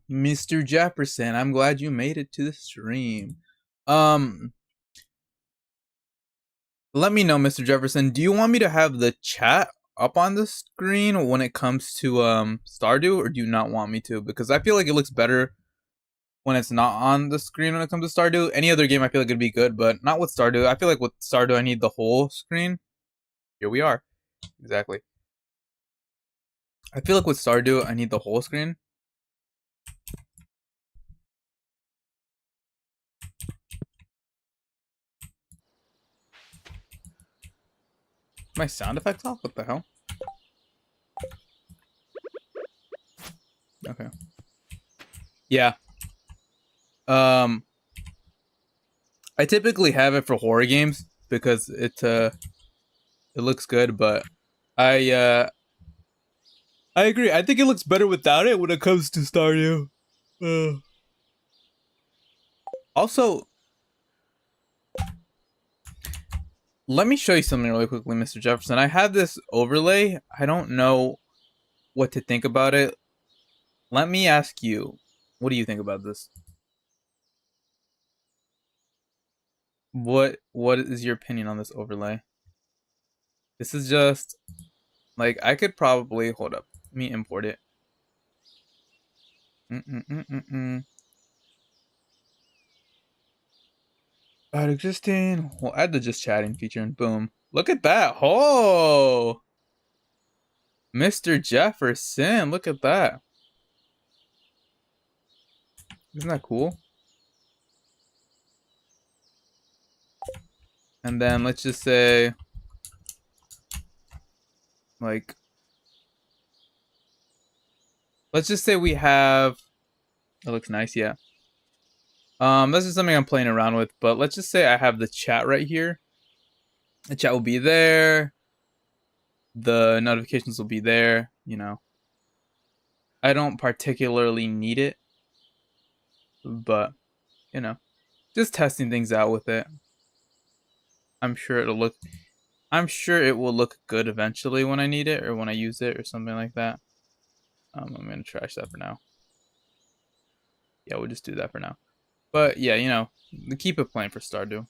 Mr. Jefferson, I'm glad you made it to the stream. Um, let me know, Mr. Jefferson. Do you want me to have the chat up on the screen when it comes to Stardew, or do you not want me to? Because I feel like it looks better when it's not on the screen when it comes to Stardew. Any other game I feel like it'd be good, but not with Stardew. I feel like with Stardew I need the whole screen. Here we are. Exactly. I feel like with Stardew I need the whole screen. My sound effects off? What the hell? Okay. Yeah. I typically have it for horror games because it looks good, but I agree. I think it looks better without it when it comes to Stardew. Also, let me show you something really quickly, Mr. Jefferson. I have this overlay. I don't know what to think about it. Let me ask you, what do you think about this? What is your opinion on this overlay? This is just like I could probably hold up. Let me import it. About existing. We'll add the just chatting feature and boom. Look at that. Oh, Mr. Jefferson. Look at that. Isn't that cool? And then let's just say, like, let's just say we have. It looks nice, yeah. This is something I'm playing around with, but let's just say I have the chat right here. The chat will be there. The notifications will be there, you know. I don't particularly need it, but, you know, just testing things out with it. I'm sure it will look good eventually when I need it or when I use it or something like that. I'm gonna trash that for now. Yeah, we'll just do that for now. But yeah, you know, keep it playing for Stardew.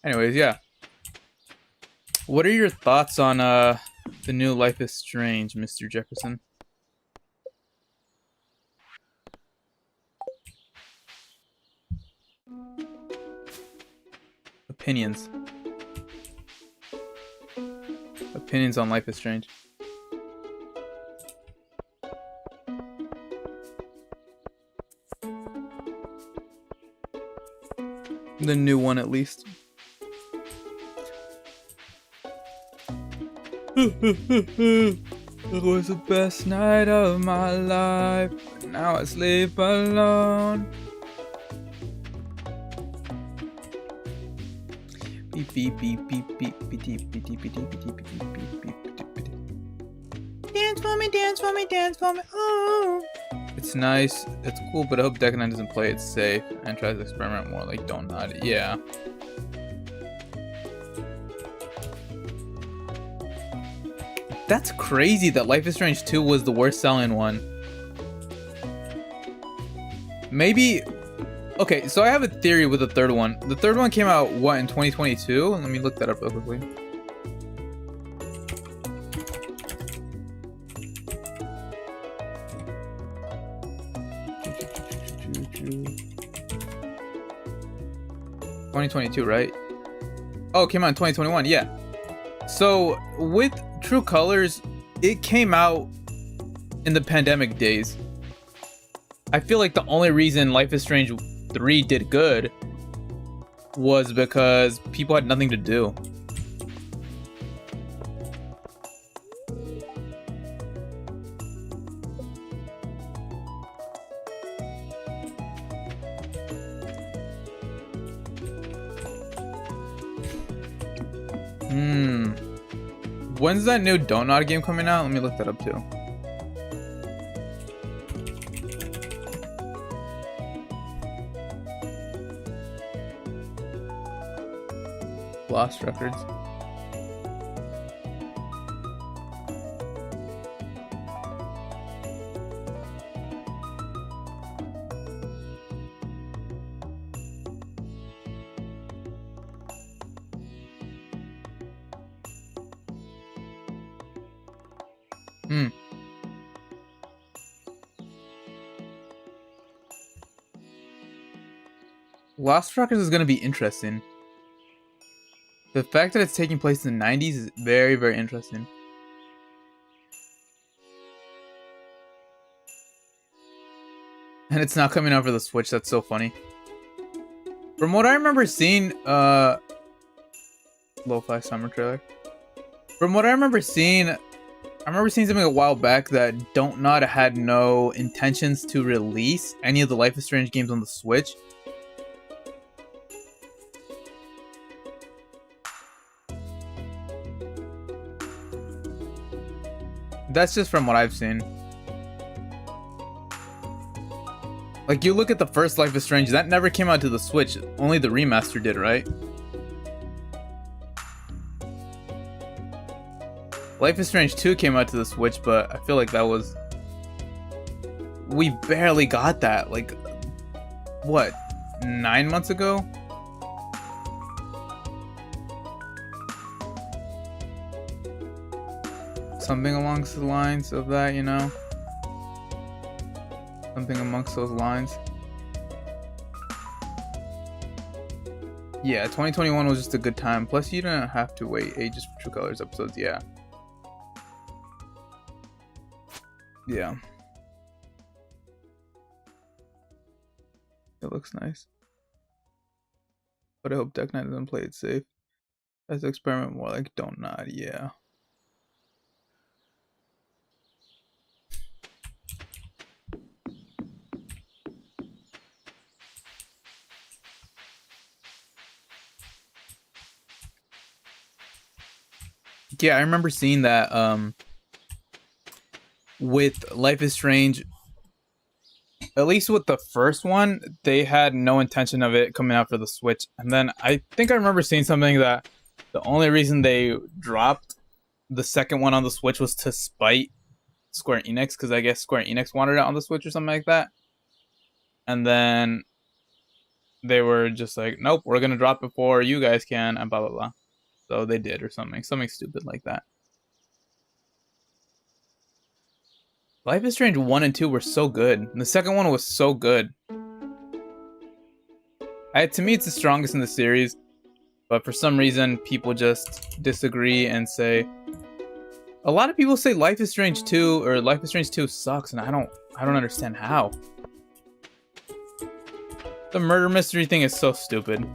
Anyways, yeah. What are your thoughts on the new Life is Strange, Mr. Jefferson? Opinions. Opinions on Life is Strange. The new one, at least. It was the best night of my life. Now I sleep alone. Beep beep beep beep beep beep beep beep beep beep beep beep beep beep beep. Dance for me, dance for me, dance for me. Oh. It's nice, it's cool, but I hope Decadent doesn't play it safe and tries to experiment more like Don't Nod. Yeah. That's crazy that Life is Strange 2 was the worst selling one. Maybe. Okay, so I have a theory with the third one. The third one came out, what, in 2022? Let me look that up real quickly. (2022), right? Oh, it came out in 2021, yeah. So, with True Colors, it came out in the pandemic days. I feel like the only reason Life is Strange 3 did good was because people had nothing to do. When's that new Don't Nod game coming out? Let me look that up too. Lost Records. Hmm. Lost Rockers is going to be interesting. The fact that it's taking place in the 90s is very, very interesting. And it's not coming out for the Switch. That's so funny. From what I remember seeing, Lo-Fi Summer trailer. From what I remember seeing something a while back that Don't Nod had no intentions to release any of the Life is Strange games on the Switch. That's just from what I've seen. Like, you look at the first Life is Strange, that never came out to the Switch. Only the remaster did, right? Life is Strange 2 came out to the Switch, but I feel like that was... We barely got that. Like, what? 9 months ago? Something along the lines of that, you know? Something amongst those lines. Yeah, 2021 was just a good time. Plus, you didn't have to wait ages for True Colors episodes. Yeah. Yeah. It looks nice. But I hope Deck Knight doesn't play it safe. Let's experiment more like Don't Nod. Yeah. Yeah, I remember seeing that with Life is Strange, at least with the first one, they had no intention of it coming out for the Switch. And then I think I remember seeing something that the only reason they dropped the second one on the Switch was to spite Square Enix, because I guess Square Enix wanted it on the Switch or something like that. And then they were just like, nope, we're going to drop it before you guys can, and blah, blah, blah. So they did, or something stupid like that. Life is Strange 1 and 2 were so good. And the second one was so good. To me, it's the strongest in the series. But for some reason, people just disagree and say... A lot of people say Life is Strange 2 or Life is Strange 2 sucks, and I don't understand how. The murder mystery thing is so stupid.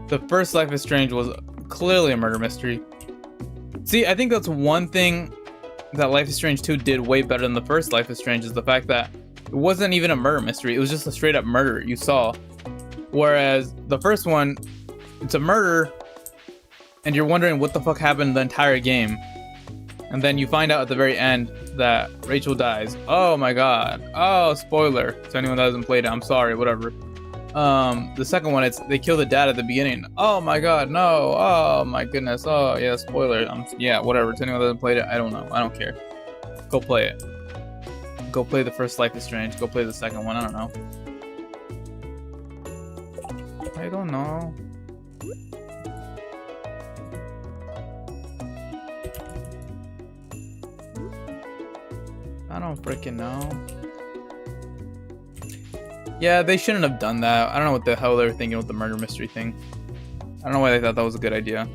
The first Life is Strange was clearly a murder mystery. See, I think that's one thing that Life is Strange 2 did way better than the first Life is Strange, is the fact that it wasn't even a murder mystery. It was just a straight up murder you saw. Whereas the first one, it's a murder, and you're wondering what the fuck happened the entire game. And then you find out at the very end that Rachel dies. Oh my god. Oh, spoiler. To anyone that hasn't played it, I'm sorry, whatever. The second one, it's they kill the dad at the beginning. Oh my god, no. Oh my goodness. Oh yeah, spoiler. Yeah, whatever. To anyone that hasn't played it, I don't know. I don't care. Go play it. Go play the first Life is Strange. Go play the second one. I don't know. I don't know. I don't freaking know. Yeah, they shouldn't have done that. I don't know what the hell they were thinking with the murder mystery thing. I don't know why they thought that was a good idea.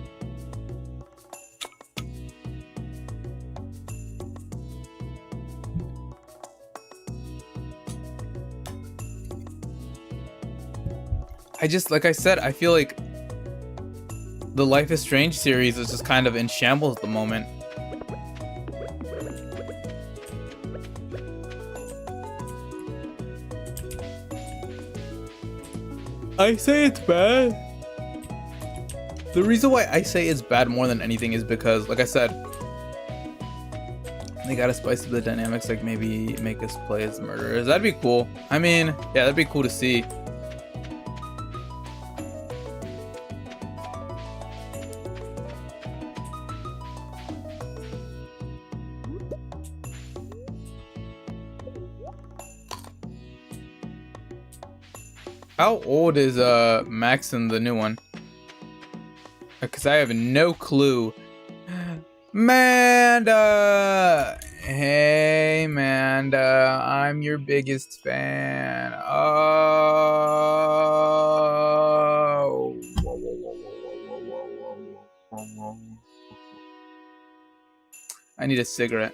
Like I said, I feel like the Life is Strange series is just kind of in shambles at the moment. I say it's bad. The reason why I say it's bad more than anything is because, like I said, they gotta spice up the dynamics, like maybe make us play as murderers. That'd be cool. I mean, yeah, that'd be cool to see. How old is Max in the new one? Because I have no clue. Manda! Hey, Manda. I'm your biggest fan. Oh. I need a cigarette.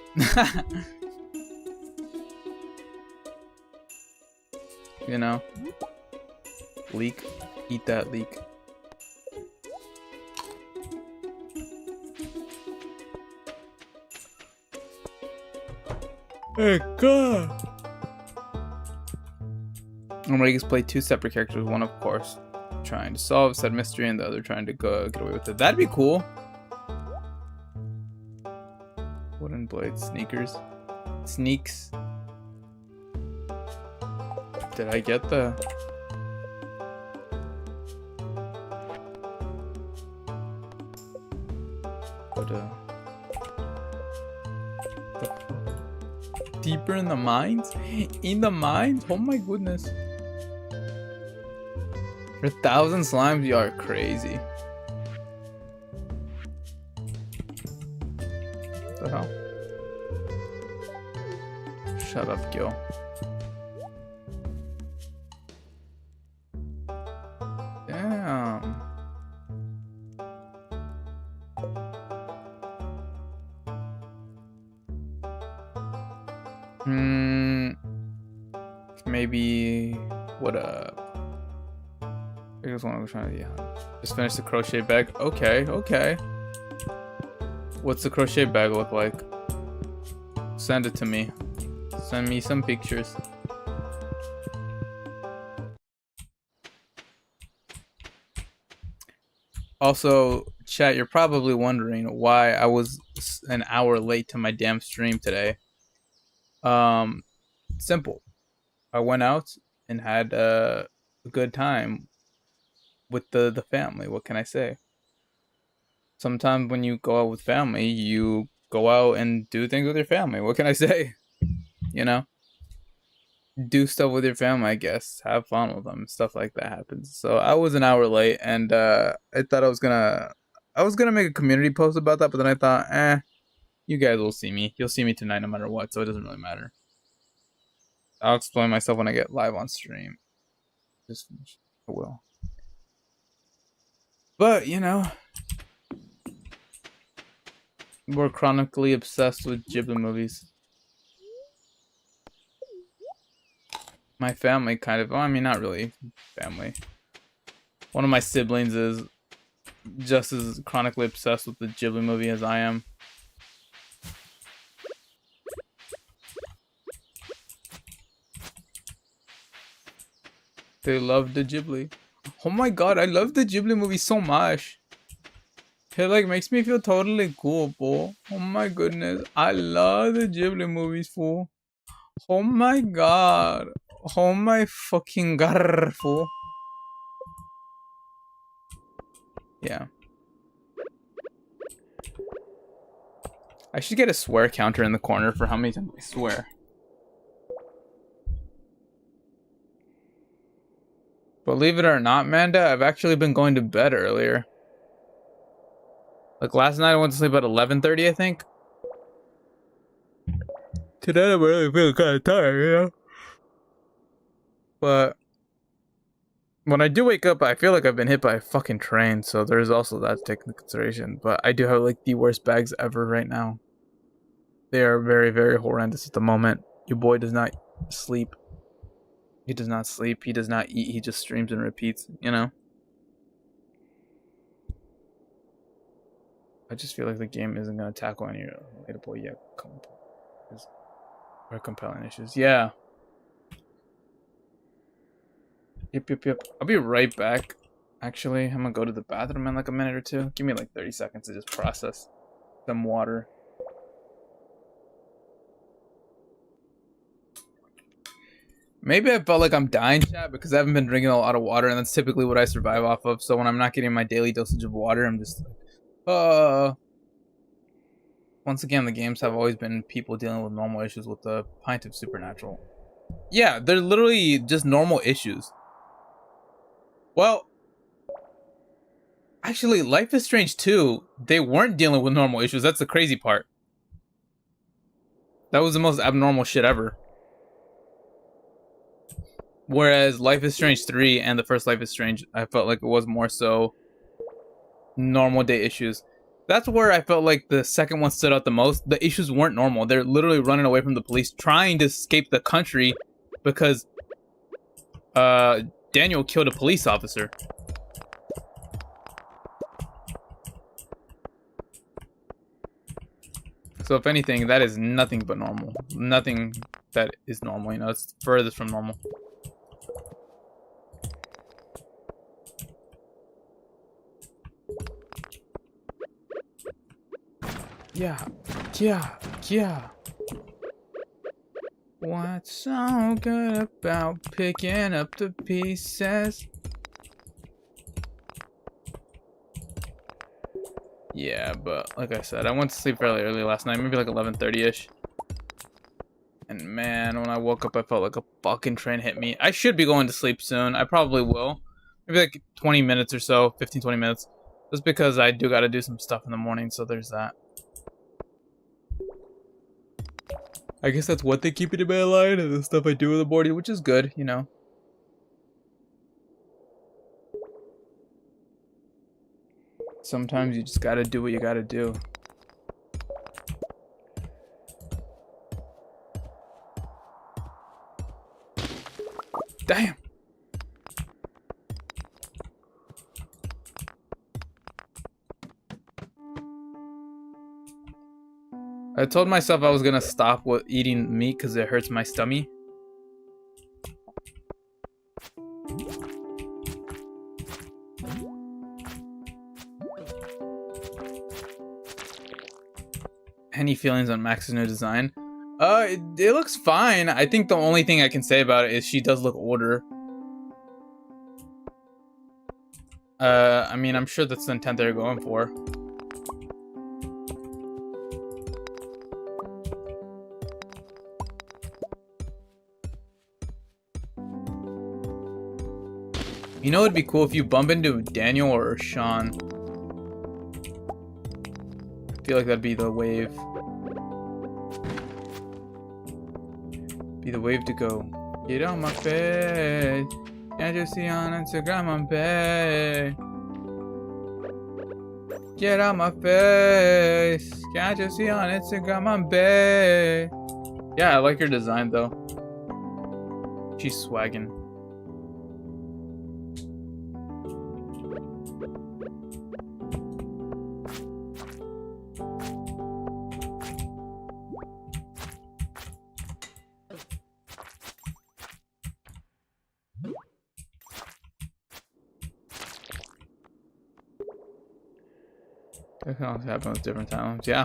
You know? Leek. Eat that leek. Hey, God. Enriquez played two separate characters. One, of course, trying to solve said mystery, and the other trying to go get away with it. That'd be cool. Wooden blade sneakers. Sneaks. Did I get the... Deeper in the mines? In the mines? Oh my goodness. For 1,000 slimes, you are crazy. What the hell? Shut up, Gil. Damn. Maybe what up? I guess one was trying to just finish the crochet bag. Okay. What's the crochet bag look like? Send it to me. Send me some pictures. Also, chat, you're probably wondering why I was an hour late to my damn stream today. Simple. I went out and had a good time with the family. What can I say? Sometimes when you go out with family, you go out and do things with your family. What can I say? You know? Do stuff with your family, I guess. Have fun with them. Stuff like that happens. So I was an hour late, and I thought I was gonna make a community post about that, but then I thought, you guys will see me. You'll see me tonight no matter what, so it doesn't really matter. I'll explain myself when I get live on stream. Just I will. But, you know, we're chronically obsessed with Ghibli movies. My family kind of, well, I mean, not really family. One of my siblings is just as chronically obsessed with the Ghibli movie as I am. They love the Ghibli. Oh my god, I love the Ghibli movie so much. It like makes me feel totally cool, bro. Oh my goodness, I love the Ghibli movies, fool. Oh my god. Oh my fucking god, fool. Yeah. I should get a swear counter in the corner for how many times I swear. Believe it or not, Manda, I've actually been going to bed earlier. Like last night I went to sleep at 11:30, I think. Today I'm really feeling kind of tired, you know? But when I do wake up, I feel like I've been hit by a fucking train, so there's also that to take into consideration. But I do have like the worst bags ever right now. They are very, very horrendous at the moment. Your boy does not sleep. He does not sleep. He does not eat. He just streams and repeats, you know? I just feel like the game isn't going to tackle any relatable yet. Or compelling issues. Yeah. Yep. I'll be right back. Actually, I'm going to go to the bathroom in like a minute or two. Give me like 30 seconds to just process some water. Maybe I felt like I'm dying, chat, because I haven't been drinking a lot of water, and that's typically what I survive off of. So when I'm not getting my daily dosage of water, I'm just like, Once again, the games have always been people dealing with normal issues with the pint of supernatural. Yeah, they're literally just normal issues. Well, Actually, Life is Strange 2, they weren't dealing with normal issues. That's the crazy part. That was the most abnormal shit ever. Whereas Life is Strange 3 and the first Life is Strange, I felt like it was more so normal day issues. That's where I felt like the second one stood out the most. The issues weren't normal. They're literally running away from the police, trying to escape the country because Daniel killed a police officer. So if anything, that is nothing but normal. Nothing that is normal, you know, it's furthest from normal. Yeah. What's so good about picking up the pieces? Yeah, but like I said, I went to sleep fairly early last night, maybe like 11:30ish. And man, when I woke up, I felt like a fucking train hit me. I should be going to sleep soon. I probably will. Maybe like 20 minutes or so, 15, 20 minutes. Just because I do gotta do some stuff in the morning, so there's that. I guess that's what they keep it in my line, and the stuff I do in the morning, which is good, you know. Sometimes you just gotta do what you gotta do. Damn! I told myself I was gonna stop with eating meat because it hurts my stomach. Any feelings on Max's new design? It looks fine. I think the only thing I can say about it is she does look older. I mean, I'm sure that's the intent they're going for. You know, it'd be cool if you bump into Daniel or Sean. I feel like that'd be the wave. Be the wave to go. Get on my face. Can't you see on Instagram I'm bad? Get on my face. Can't you see on Instagram I'm bad? Yeah, I like your design though. She's swagging. That can also happen with different timelines, yeah.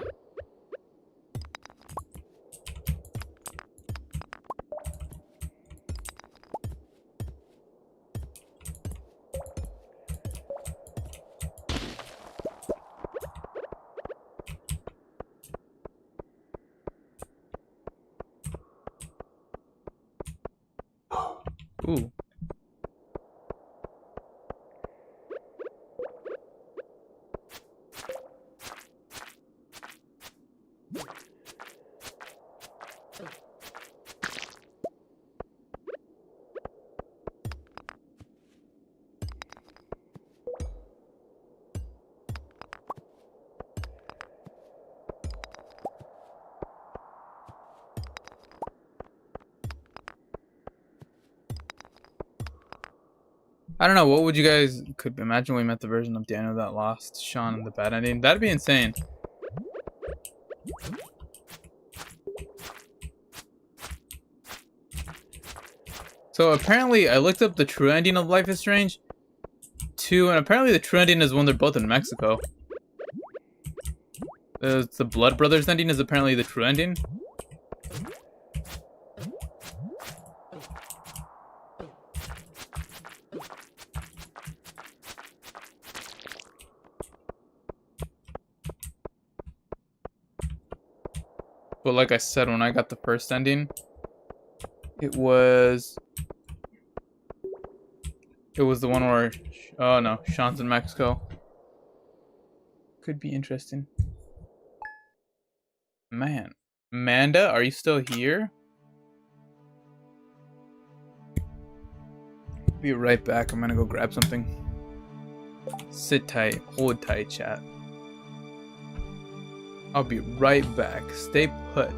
Ooh. I don't know, what would you guys could imagine we met the version of Daniel that lost Sean in the bad ending? That'd be insane. So apparently I looked up the true ending of Life is Strange 2, and apparently the true ending is when they're both in Mexico. The Blood Brothers ending is apparently the true ending. But like I said, when I got the first ending, it was the one where, oh no, Sean's in Mexico. Could be interesting. Man. Amanda, are you still here? Be right back. I'm gonna go grab something. Sit tight. Hold tight, chat. I'll be right back. Stay put.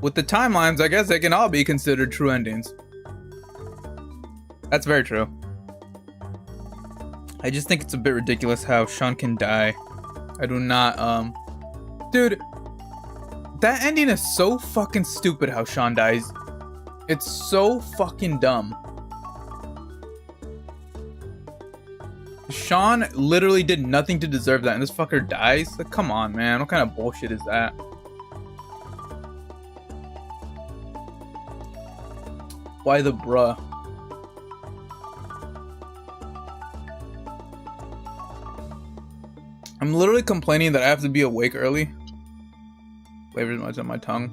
With the timelines, I guess they can all be considered true endings. That's very true. I just think it's a bit ridiculous how Sean can die. I do not, Dude, that ending is so fucking stupid how Sean dies. It's so fucking dumb. Sean literally did nothing to deserve that, and this fucker dies? Like, come on, man. What kind of bullshit is that? Why the bruh? I'm literally complaining that I have to be awake early. Flavors much on my tongue.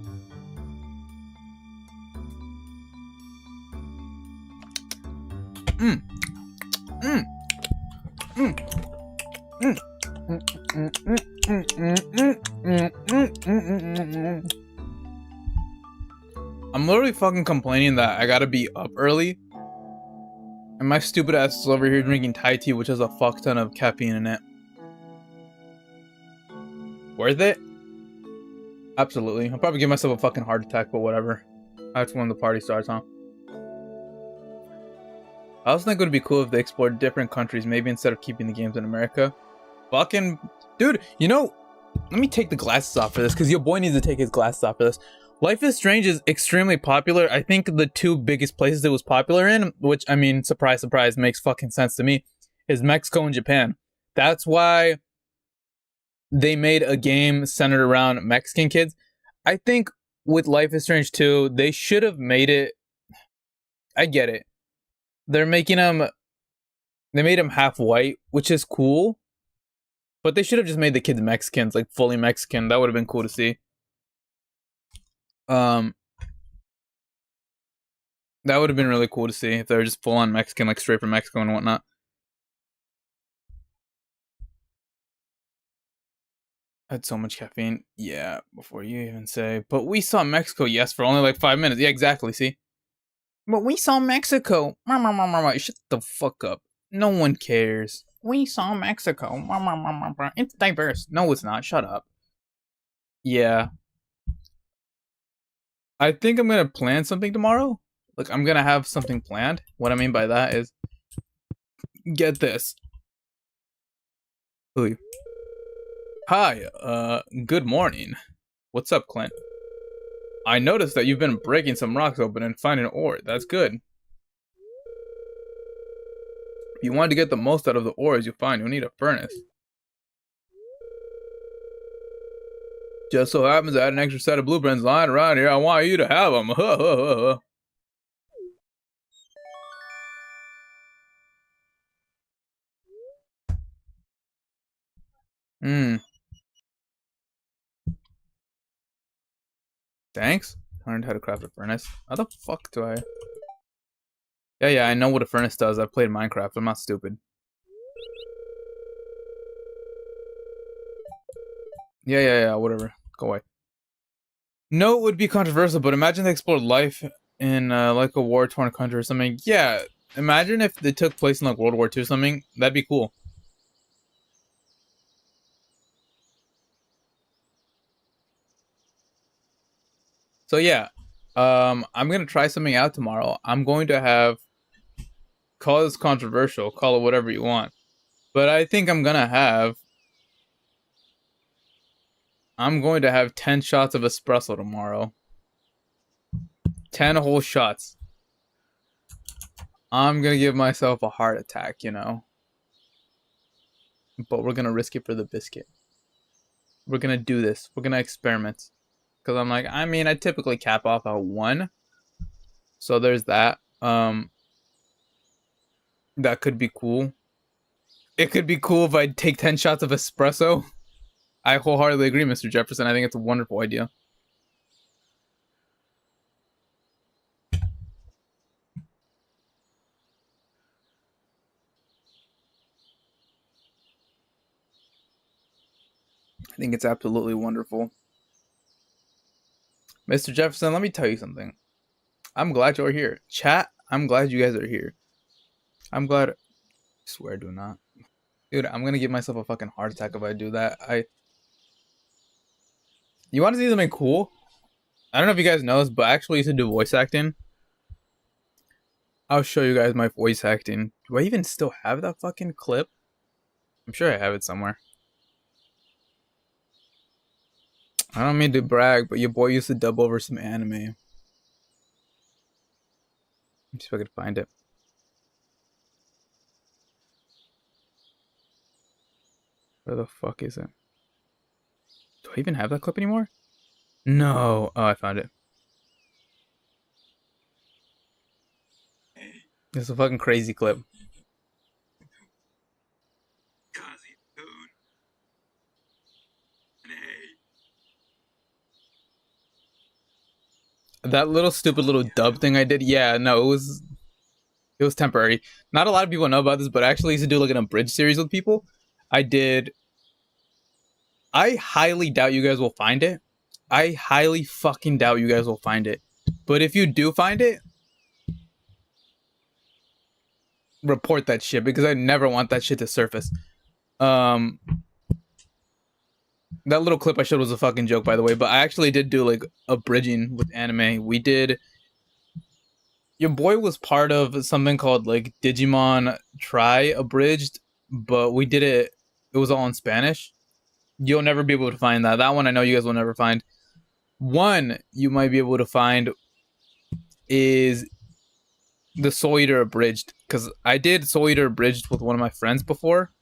I'm literally fucking complaining that I gotta be up early. And my stupid ass is over here drinking Thai tea, which has a fuck ton of caffeine in it. Worth it? Absolutely. I'll probably give myself a fucking heart attack, but whatever. That's when the party starts, huh? I also think it would be cool if they explored different countries, maybe instead of keeping the games in America. Fucking... Dude, you know... Let me take the glasses off for this, because your boy needs to take his glasses off for this. Life is Strange is extremely popular. I think the two biggest places it was popular in, which, I mean, surprise, surprise, makes fucking sense to me, is Mexico and Japan. That's why they made a game centered around Mexican kids. I think with Life is Strange 2, they should have made it... I get it. They're making them... They made them half white, which is cool. But they should have just made the kids Mexicans, like fully Mexican. That would have been cool to see. That would have been really cool to see if they were just full on Mexican, like straight from Mexico and whatnot. I had so much caffeine. Yeah, before you even say. But we saw Mexico, yes, for only like 5 minutes. Yeah, exactly, see? But we saw Mexico. Shut the fuck up. No one cares. We saw Mexico. It's diverse. No, it's not. Shut up. Yeah. I think I'm going to plan something tomorrow. Like, I'm going to have something planned. What I mean by that is Get this. Ooh. Hi, good morning. What's up, Clint? I noticed that you've been breaking some rocks open and finding ore. That's good. If you want to get the most out of the ores you find, you'll need a furnace. Just so happens I had an extra set of blueprints lying around here. I want you to have them. Thanks. I learned how to craft a furnace. How the fuck do I... Yeah, I know what a furnace does. I've played Minecraft. I'm not stupid. Yeah, whatever. Go away. No, it would be controversial, but imagine they explored life in like a war-torn country or something. Yeah, imagine if they took place in like World War II or something. That'd be cool. So yeah, I'm gonna try something out tomorrow. I'm going to have, call this controversial, call it whatever you want, but I think I'm going to have 10 shots of espresso tomorrow. 10 whole shots. I'm gonna give myself a heart attack, you know. But we're gonna risk it for the biscuit. We're gonna do this. We're gonna experiment. Because I'm like, I mean, I typically cap off at 1. So there's that. That could be cool. It could be cool if I take 10 shots of espresso. I wholeheartedly agree, Mr. Jefferson. I think it's a wonderful idea. I think it's absolutely wonderful. Mr. Jefferson, let me tell you something. I'm glad you're here. Chat, I'm glad you guys are here. I'm glad. I swear, do not. Dude, I'm gonna give myself a fucking heart attack if I do that. You want to see something cool? I don't know if you guys know this, but I actually used to do voice acting. I'll show you guys my voice acting. Do I even still have that fucking clip? I'm sure I have it somewhere. I don't mean to brag, but your boy used to dub over some anime. Let me see if I could find it. Where the fuck is it? Do I even have that clip anymore? No. Oh, I found it. It's a fucking crazy clip. That little stupid little dub thing I did, yeah, no, it was temporary. Not a lot of people know about this, but I actually used to do like an abridged series with people. I did. I highly doubt you guys will find it. I highly fucking doubt you guys will find it. But if you do find it, report that shit because I never want that shit to surface. Um, that little clip I showed was a fucking joke, by the way. But I actually did do like a bridging with anime. We did. Your boy was part of something called like Digimon Try Abridged, but we did it. It was all in Spanish. You'll never be able to find that. That one I know you guys will never find. One you might be able to find is the Soul Eater Abridged, because I did Soul Eater Abridged with one of my friends before,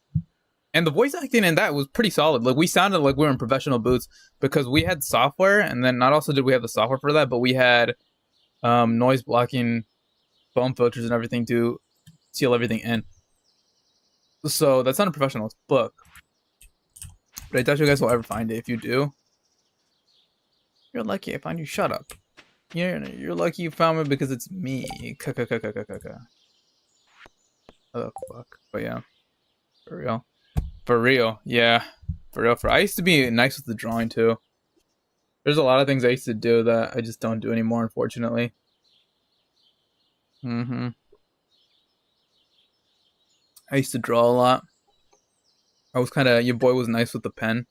and the voice acting in that was pretty solid. Like we sounded like we were in professional booths because we had software, and then not also did we have the software for that, but we had noise blocking foam filters and everything to seal everything in. So that's not a professional book, but I doubt you guys will ever find it. If you do, you're lucky I found you. Shut up. You're lucky you found me because it's me. Oh fuck. But yeah, for real. For real, yeah. For real. I used to be nice with the drawing too. There's a lot of things I used to do that I just don't do anymore, unfortunately. I used to draw a lot. I was kind of, your boy was nice with the pen.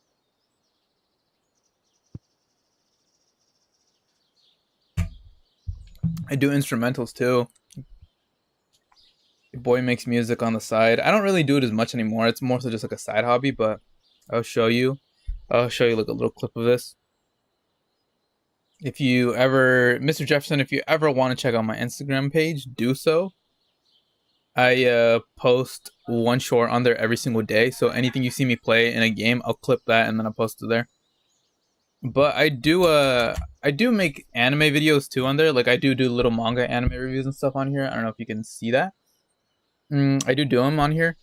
I do instrumentals too. boy makes music on the side. I don't really do it as much anymore. It's more so just like a side hobby, but I'll show you. Like a little clip of this. If you ever, Mr. Jefferson, if you ever want to check out my Instagram page, do so. I post one short on there every single day. So anything you see me play in a game, I'll clip that and then I'll post it there. But I do make anime videos too on there. Like I do little manga anime reviews and stuff on here. I don't know if you can see that. I do them on here.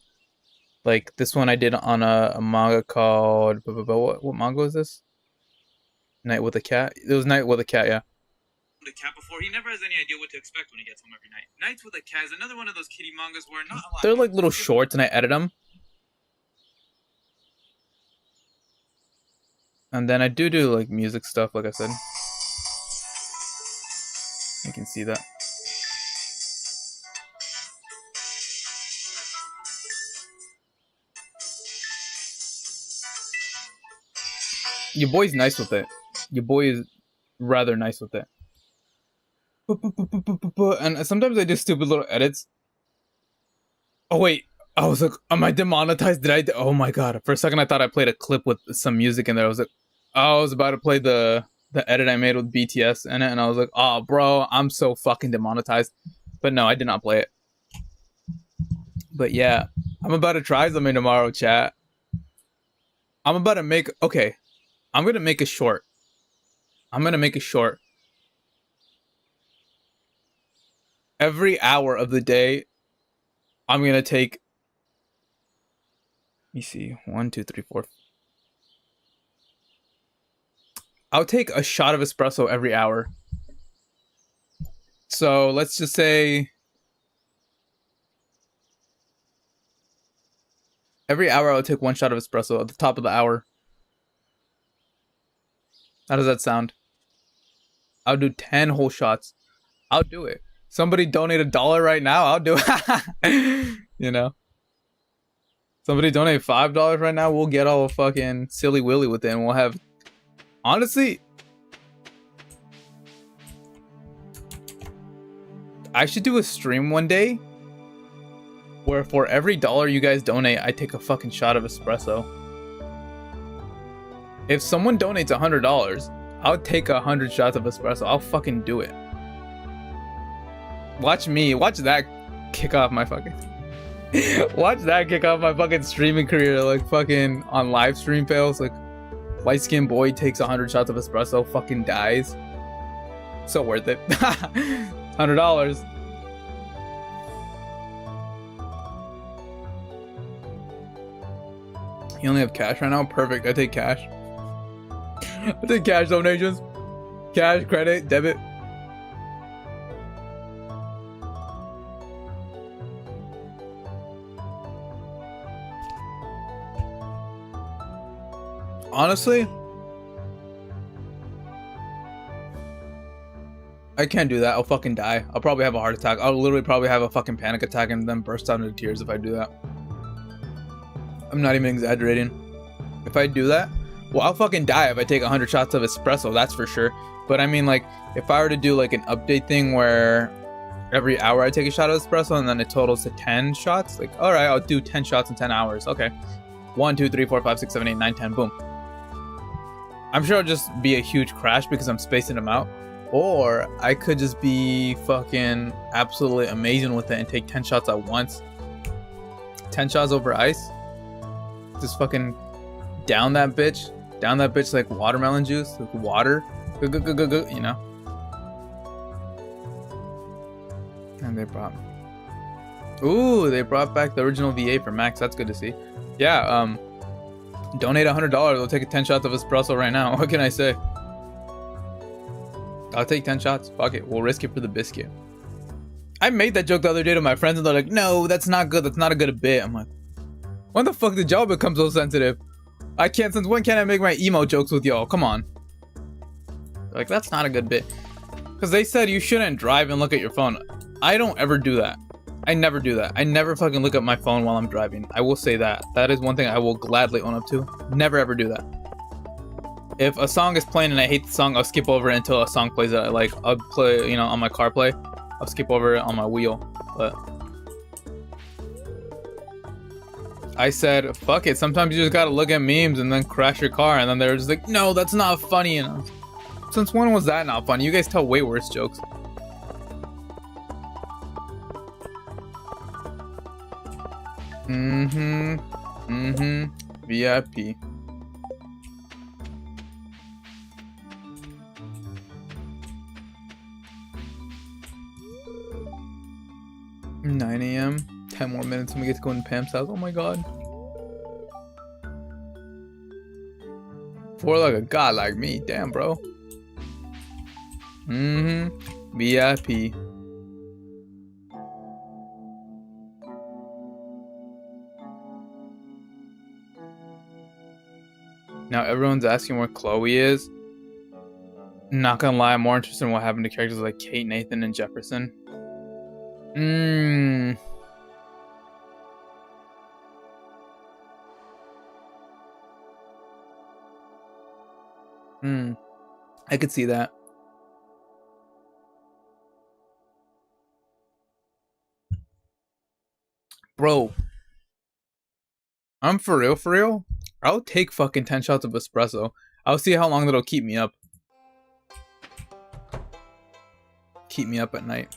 Like this one I did on a manga called what manga was this? Night with a Cat. It was Night with a Cat, yeah. The cat before he never has any idea what to expect when he gets home every night. Nights with a Cat is another one of those kiddie mangas where not a lot. They're like little shorts, and I edit them. And then I do like music stuff, like I said. You can see that. Your boy's nice with it. Your boy is rather nice with it. And sometimes I do stupid little edits. Oh wait, I was like, am I demonetized? Oh my god. For a second I thought I played a clip with some music in there. I was like, I was about to play the edit I made with BTS in it, and I was like, oh bro, I'm so fucking demonetized. But no, I did not play it. But yeah, I'm about to try something tomorrow, chat. I'm about to make, okay, I'm gonna make a short. Every hour of the day, I'm gonna take, let me see, 1, 2, 3, 4. I'll take a shot of espresso every hour. So let's just say every hour I'll take 1 shot of espresso at the top of the hour. How does that sound? I'll do 10 whole shots. I'll do it. Somebody donate $1 right now, I'll do it. You know? Somebody donate $5 right now, we'll get all fucking silly willy with it, and we'll have... Honestly, I should do a stream one day where for every $1 you guys donate, I take a fucking shot of espresso. If someone donates $100, I'll take 100 shots of espresso. I'll fucking do it. Watch me. Watch that kick off my fucking... Watch that kick off my fucking streaming career. Like fucking on live stream fails. Like light-skinned boy takes 100 shots of espresso. Fucking dies. So worth it. $100. You only have cash right now? Perfect. I take cash. I take cash donations. Cash, credit, debit. Honestly, I can't do that. I'll fucking die. I'll probably have a heart attack. I'll literally probably have a fucking panic attack and then burst out into tears if I do that. I'm not even exaggerating. If I do that, well, I'll fucking die if I take 100 shots of espresso, that's for sure. But I mean, like, if I were to do like an update thing where every hour I take a shot of espresso and then it totals to 10 shots, like, all right, I'll do 10 shots in 10 hours. Okay. 1, 2, 3, 4, 5, 6, 7, 8, 9, 10. Boom. I'm sure it'll just be a huge crash because I'm spacing them out. Or I could just be fucking absolutely amazing with it and take 10 shots at once. 10 shots over ice. Just fucking down that bitch. Down that bitch like watermelon juice. Like water. You know? And they brought... Ooh, they brought back the original VA for Max. That's good to see. Yeah, donate $100. I'll take 10 shots of espresso right now. What can I say? I'll take 10 shots. Fuck it. We'll risk it for the biscuit. I made that joke the other day to my friends and they're like, no, that's not good. That's not a good bit. I'm like, when the fuck did y'all become so sensitive? I can't, since when can I make my emo jokes with y'all? Come on. They're like, that's not a good bit. Because they said you shouldn't drive and look at your phone. I don't ever do that. I never do that. I never fucking look at my phone while I'm driving. I will say that. That is one thing I will gladly own up to. Never ever do that. If a song is playing and I hate the song, I'll skip over it until a song plays that I like. I'll play, you know, on my car play. I'll skip over it on my wheel. But I said, fuck it. Sometimes you just gotta look at memes and then crash your car. And then they're just like, no, that's not funny. And I was, since when was that not funny? You guys tell way worse jokes. VIP. $9 a.m. 10 more minutes and we get to go in Pam's house. Oh my god. For like a god like me. Damn, bro. VIP. Now everyone's asking where Chloe is. Not gonna lie, I'm more interested in what happened to characters like Kate, Nathan, and Jefferson. I could see that. Bro. I'm for real, for real. I'll take fucking 10 shots of espresso. I'll see how long that'll keep me up. Keep me up at night.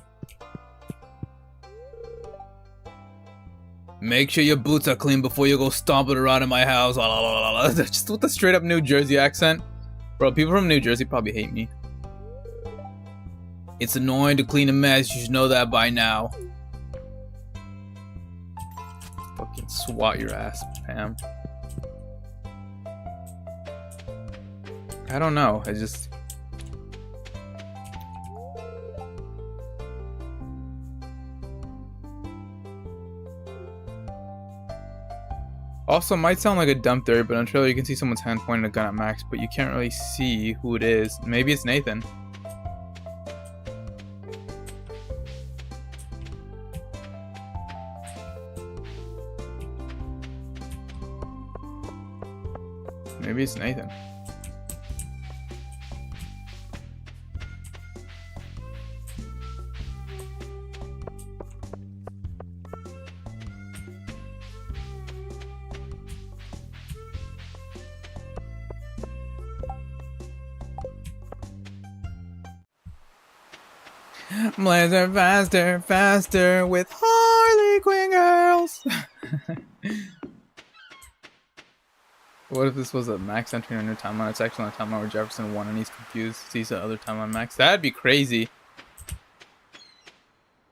Make sure your boots are clean before you go stomping around in my house. Just with a straight up New Jersey accent. Bro, people from New Jersey probably hate me. It's annoying to clean a mess. You should know that by now. Fucking swat your ass, Pam. I don't know. I just... Also, might sound like a dumb theory, but on trailer you can see someone's hand pointing a gun at Max, but you can't really see who it is. Maybe it's Nathan. Maybe it's Nathan. Blazer faster, faster with Harley Quinn girls. What if this was a Max entering a new timeline? It's actually on a timeline where Jefferson won and he's confused. Sees the other timeline Max. That'd be crazy.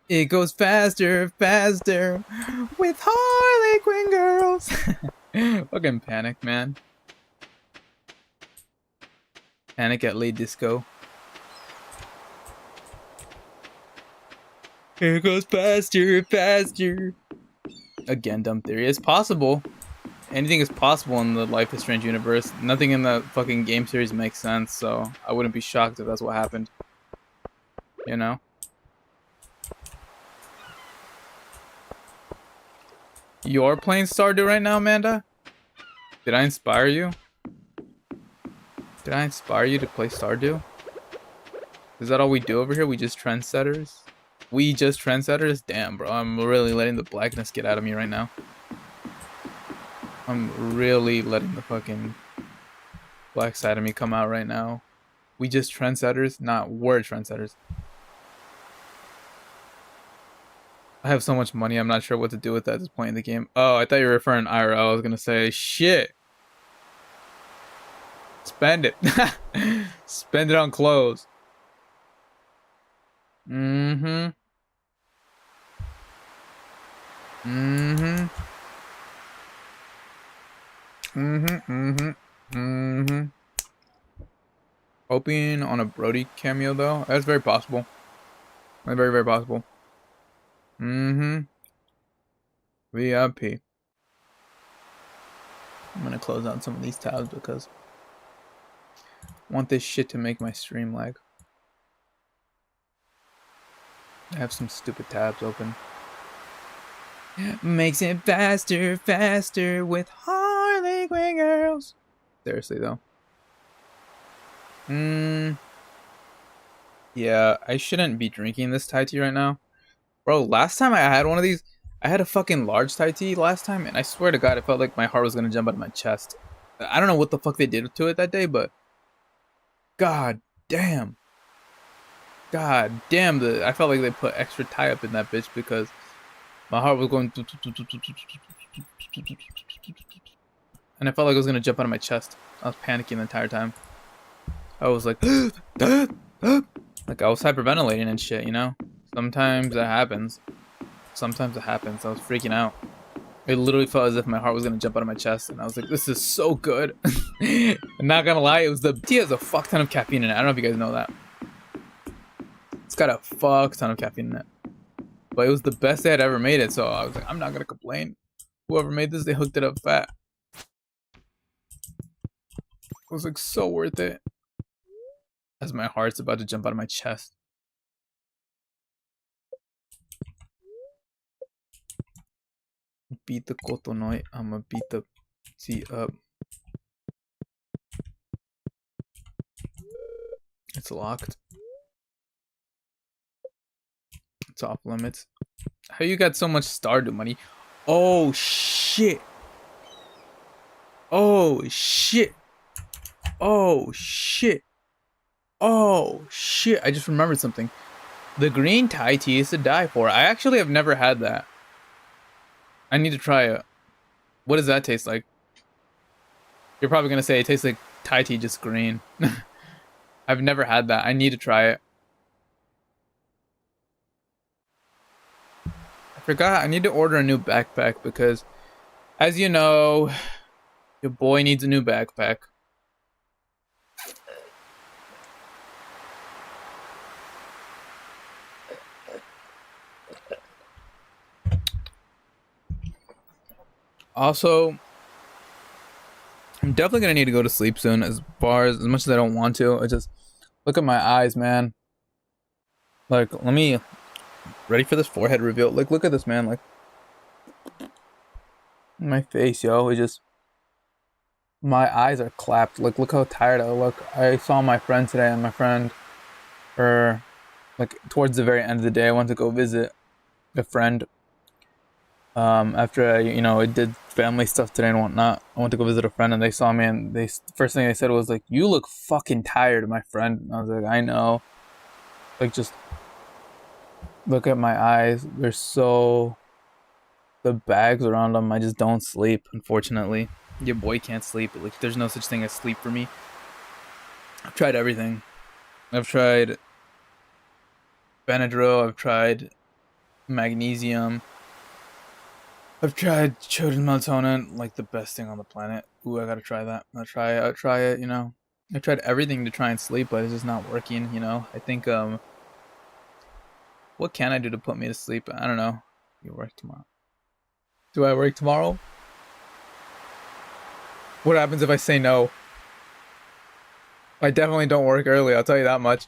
It goes faster, faster with Harley Quinn girls. Fucking panic, man. Panic at late disco. It goes faster, faster. Again, dumb theory. It's possible. Anything is possible in the Life is Strange universe. Nothing in the fucking game series makes sense, so I wouldn't be shocked if that's what happened. You know? You're playing Stardew right now, Amanda? Did I inspire you? Did I inspire you to play Stardew? Is that all we do over here? We just trendsetters? We just trendsetters? Damn, bro. I'm really letting the blackness get out of me right now. I'm really letting the fucking black side of me come out right now. We just trendsetters? Nah, we're trendsetters. I have so much money, I'm not sure what to do with that at this point in the game. Oh, I thought you were referring to IRL. I was gonna say, shit. Spend it. Spend it on clothes. Mm-hmm. Hoping on a Brody cameo though. That's very possible. Very, very possible. VIP. I'm gonna close out some of these tabs because I want this shit to make my stream lag. I have some stupid tabs open. Makes it faster, faster with Harley Quinn girls. Seriously though. Yeah, I shouldn't be drinking this Thai tea right now. Bro, last time I had one of these, I had a fucking large Thai tea last time, and I swear to God, it felt like my heart was gonna jump out of my chest. I don't know what the fuck they did to it that day, but god damn. God damn, I felt like they put extra tie up in that bitch because my heart was going and I felt like it was gonna jump out of my chest. I was panicking the entire time. I was like, like I was hyperventilating and shit, you know? Sometimes that happens. Sometimes it happens. I was freaking out. It literally felt as if my heart was gonna jump out of my chest, and I was like, "This is so good." I'm not gonna lie, it was the tea has a fuck ton of caffeine in it. I don't know if you guys know that. It's got a fuck ton of caffeine in it, but it was the best they had ever made it. So I was like, I'm not gonna complain. Whoever made this, they hooked it up fat. It was like so worth it. As my heart's about to jump out of my chest. Beat the kotonoi. I'ma beat the tea up. It's locked. It's off limits. How you got so much Stardew money? Oh shit. Oh shit. Oh shit. Oh shit. I just remembered something. The green Thai tea is to die for. I actually have never had that. I need to try it. What does that taste like? You're probably gonna say it tastes like Thai tea, just green. I've never had that. I need to try it. I forgot. I need to order a new backpack because, as you know, your boy needs a new backpack. Also, I'm definitely gonna need to go to sleep soon. As much as I don't want to, I just look at my eyes, man. Like, let me ready for this forehead reveal. Like, look at this, man. Like, my face, yo. It just my eyes are clapped. Like, look how tired I look. I saw my friend today, and my friend, or like towards the very end of the day, I went to go visit a friend. After I did family stuff today and whatnot, I went to go visit a friend, and they saw me, and they first thing they said was like, "You look fucking tired, my friend." And I was like, "I know." Like, just look at my eyes. They're so the bags around them. I just don't sleep. Unfortunately, your boy can't sleep. Like, there's no such thing as sleep for me. I've tried everything. I've tried Benadryl. I've tried magnesium. I've tried children's melatonin, like the best thing on the planet. Ooh, I gotta try that. I'll try it, you know. I tried everything to try and sleep, but it's just not working, you know. I think what can I do to put me to sleep? I don't know. You work tomorrow. Do I work tomorrow? What happens if I say no? I definitely don't work early, I'll tell you that much.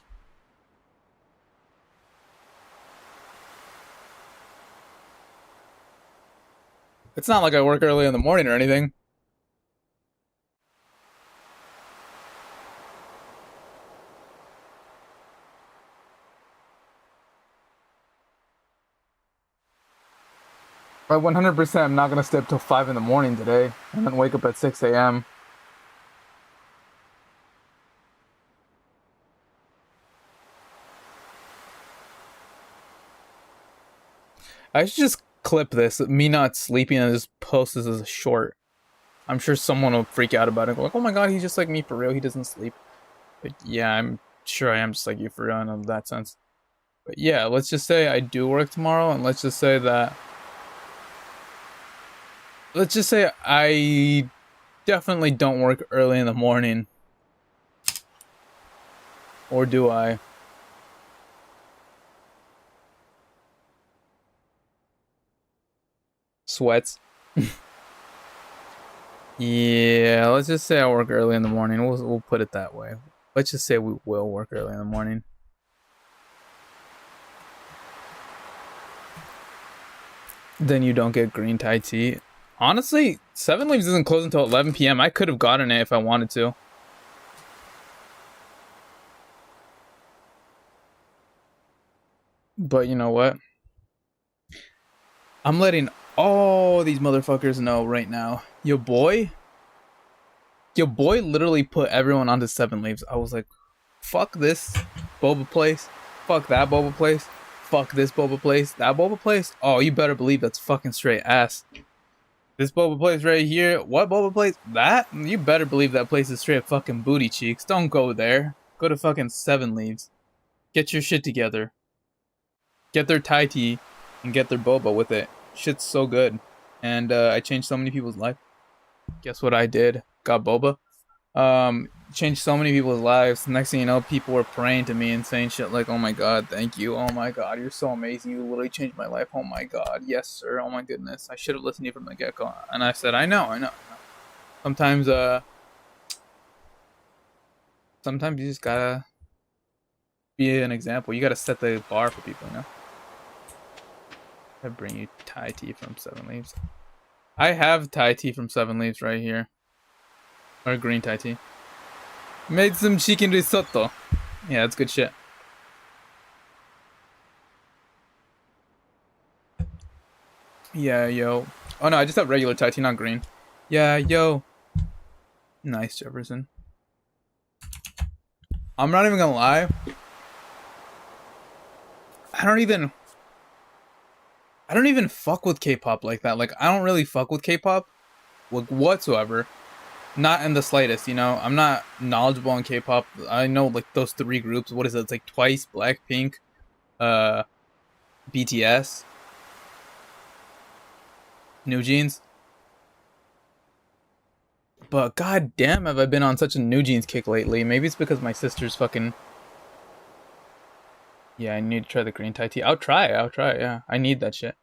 It's not like I work early in the morning or anything. I 100% am not gonna stay up till 5 in the morning today and then wake up at 6 a.m. I should just clip this, me not sleeping, and just post this as a short. I'm sure someone will freak out about it. Go like, oh my god, he's just like me for real. He doesn't sleep. But yeah, I'm sure I am just like you for real in that sense. But yeah, let's just say I do work tomorrow, and let's just say I definitely don't work early in the morning. Or do I? Sweats. Yeah, let's just say I work early in the morning. We'll put it that way. Let's just say we will work early in the morning. Then you don't get green Thai tea. Honestly, Seven Leaves doesn't close until 11 p.m. I could have gotten it if I wanted to. But you know what? I'm letting all these motherfuckers know right now. Your boy literally put everyone onto 7 leaves. I was like, fuck this boba place. Fuck that boba place. Fuck this boba place. That boba place. Oh, you better believe that's fucking straight ass. This boba place right here. What boba place? That? You better believe that place is straight fucking booty cheeks. Don't go there. Go to fucking 7 leaves. Get your shit together. Get their Thai tea and get their boba with it. Shit's so good. And I changed so many people's life. Guess what I did? Got boba. Changed so many people's lives. Next thing you know, people were praying to me and saying shit like, "Oh my god, thank you. Oh my god, you're so amazing. You literally changed my life. Oh my god, yes sir. Oh my goodness. I should have listened to you from the get-go." And I said, I know. Sometimes sometimes you just gotta be an example. You gotta set the bar for people, you know? I bring you Thai tea from 7 leaves. I have Thai tea from 7 leaves right here. Or green Thai tea. Made some chicken risotto. Yeah, that's good shit. Yeah, yo. Oh no, I just have regular Thai tea, not green. Yeah, yo. Nice, Jefferson. I'm not even gonna lie. I don't even fuck with K-pop like that. Like, I don't really fuck with K-pop, like, whatsoever. Not in the slightest, you know. I'm not knowledgeable on K-pop. I know like those 3 groups. What is it? It's like Twice, Blackpink, uh, BTS, New Jeans. But god damn, have I been on such a New Jeans kick lately? Maybe it's because my sister's fucking. Yeah, I need to try the green Thai tea. I'll try it. Yeah, I need that shit.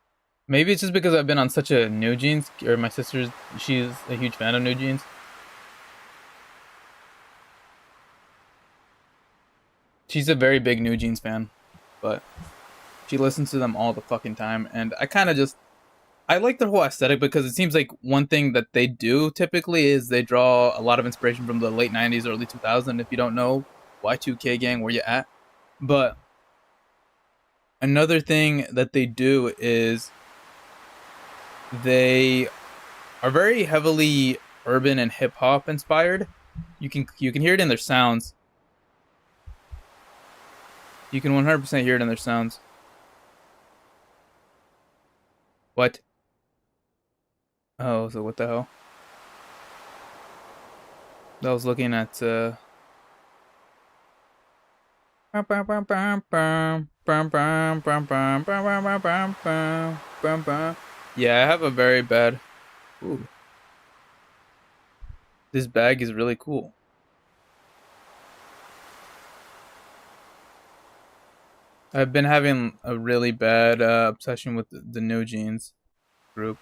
Maybe it's just because I've been on such a New Jeans, or my sister's. She's a huge fan of New Jeans. She's a very big New Jeans fan, but she listens to them all the fucking time, and I kind of just I like their whole aesthetic because it seems like one thing that they do typically is they draw a lot of inspiration from the late 90s, early 2000s. If you don't know Y2K gang, where you at? But another thing that they do is they are very heavily urban and hip hop inspired. You can hear it in their sounds. You can 100% hear it in their sounds. What? Oh, so what the hell? I was looking at yeah, I have a very bad. Ooh. This bag is really cool. I've been having a really bad obsession with the New Jeans group.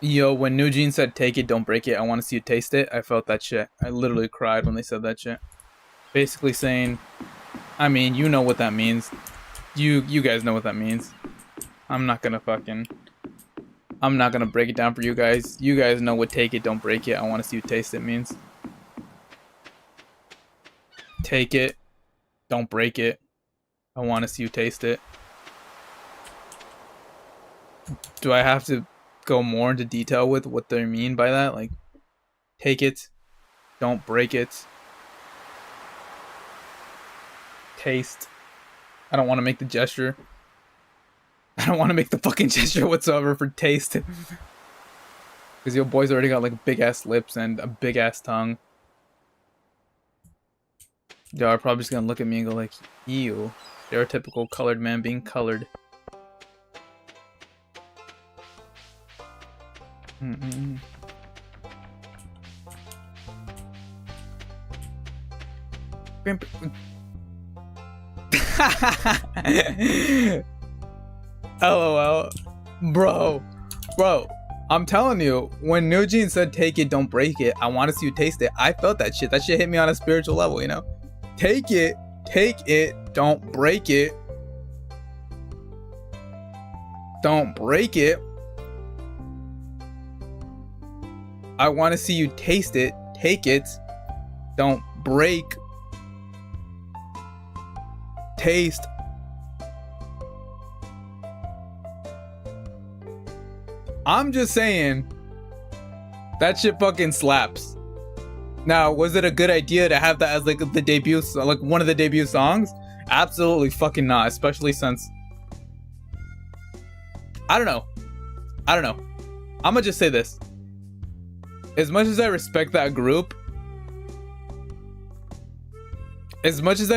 Yo, when New Jeans said "take it, don't break it," I want to see you taste it. I felt that shit. I literally cried when they said that shit. Basically saying, I mean, you know what that means. You guys know what that means. I'm not gonna break it down for you guys. You guys know what "take it, don't break it." I want to see you taste it means. Take it, don't break it. I want to see you taste it. Do I have to go more into detail with what they mean by that? Like, take it, don't break it, taste. I don't want to make the gesture. I don't want to make the fucking gesture whatsoever for taste. Because your boy's already got like big ass lips and a big ass tongue. They are probably just gonna look at me and go like, ew. Stereotypical colored man being colored. Mm-mm. LOL. Bro. I'm telling you, when New Jeans said "take it, don't break it," I want to see you taste it. I felt that shit. That shit hit me on a spiritual level, you know? Take it, don't break it. Don't break it. I want to see you taste it. Take it. Don't break. Taste. I'm just saying that shit fucking slaps. Now, was it a good idea to have that as like the debut, like one of the debut songs? Absolutely fucking not, especially since I don't know. I'm gonna just say this. As much as I respect that group, and as much as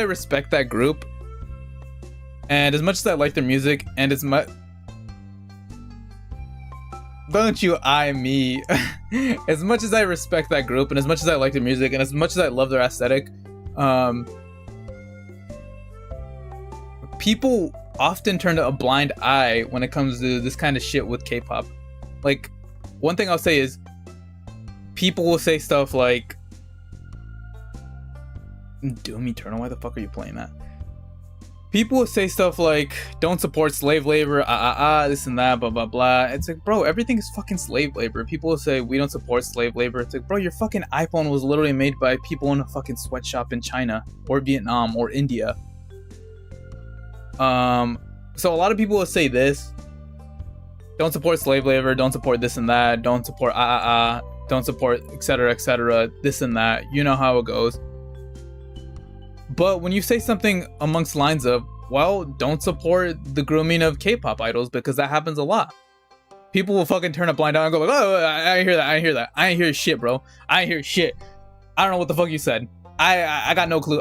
I like their music, and as much don't you eye me. As much as I respect that group, and as much as I like their music, and as much as I love their aesthetic, people often turn a blind eye when it comes to this kind of shit with K-pop. Like, one thing I'll say is, people will say stuff like, Doom Eternal, why the fuck are you playing that? People will say stuff like, don't support slave labor, this and that, blah, blah, blah. It's like, bro, everything is fucking slave labor. People will say, we don't support slave labor. It's like, bro, your fucking iPhone was literally made by people in a fucking sweatshop in China, or Vietnam, or India. So a lot of people will say this, don't support slave labor, don't support this and that, don't support don't support etc, this and that. You know how it goes. But when you say something amongst lines of, well, don't support the grooming of K-pop idols, because that happens a lot, people will fucking turn a blind eye and go like, oh, I ain't hear shit, bro. I ain't hear shit. I don't know what the fuck you said. I got no clue.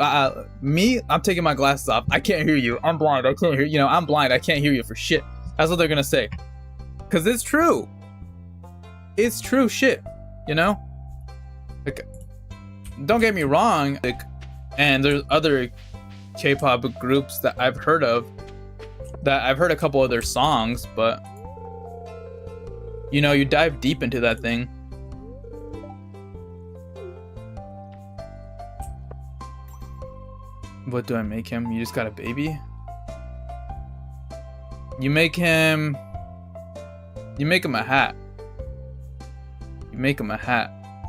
Me, I'm taking my glasses off. I can't hear you. I'm blind. I can't hear you. I'm blind. I can't hear you for shit. That's what they're gonna say. Cause it's true. It's true shit. Like, don't get me wrong. Like, and there's other K-pop groups that I've heard of, that I've heard a couple of their songs, but you dive deep into that thing. What do I make him? You just got a baby? You make him a hat.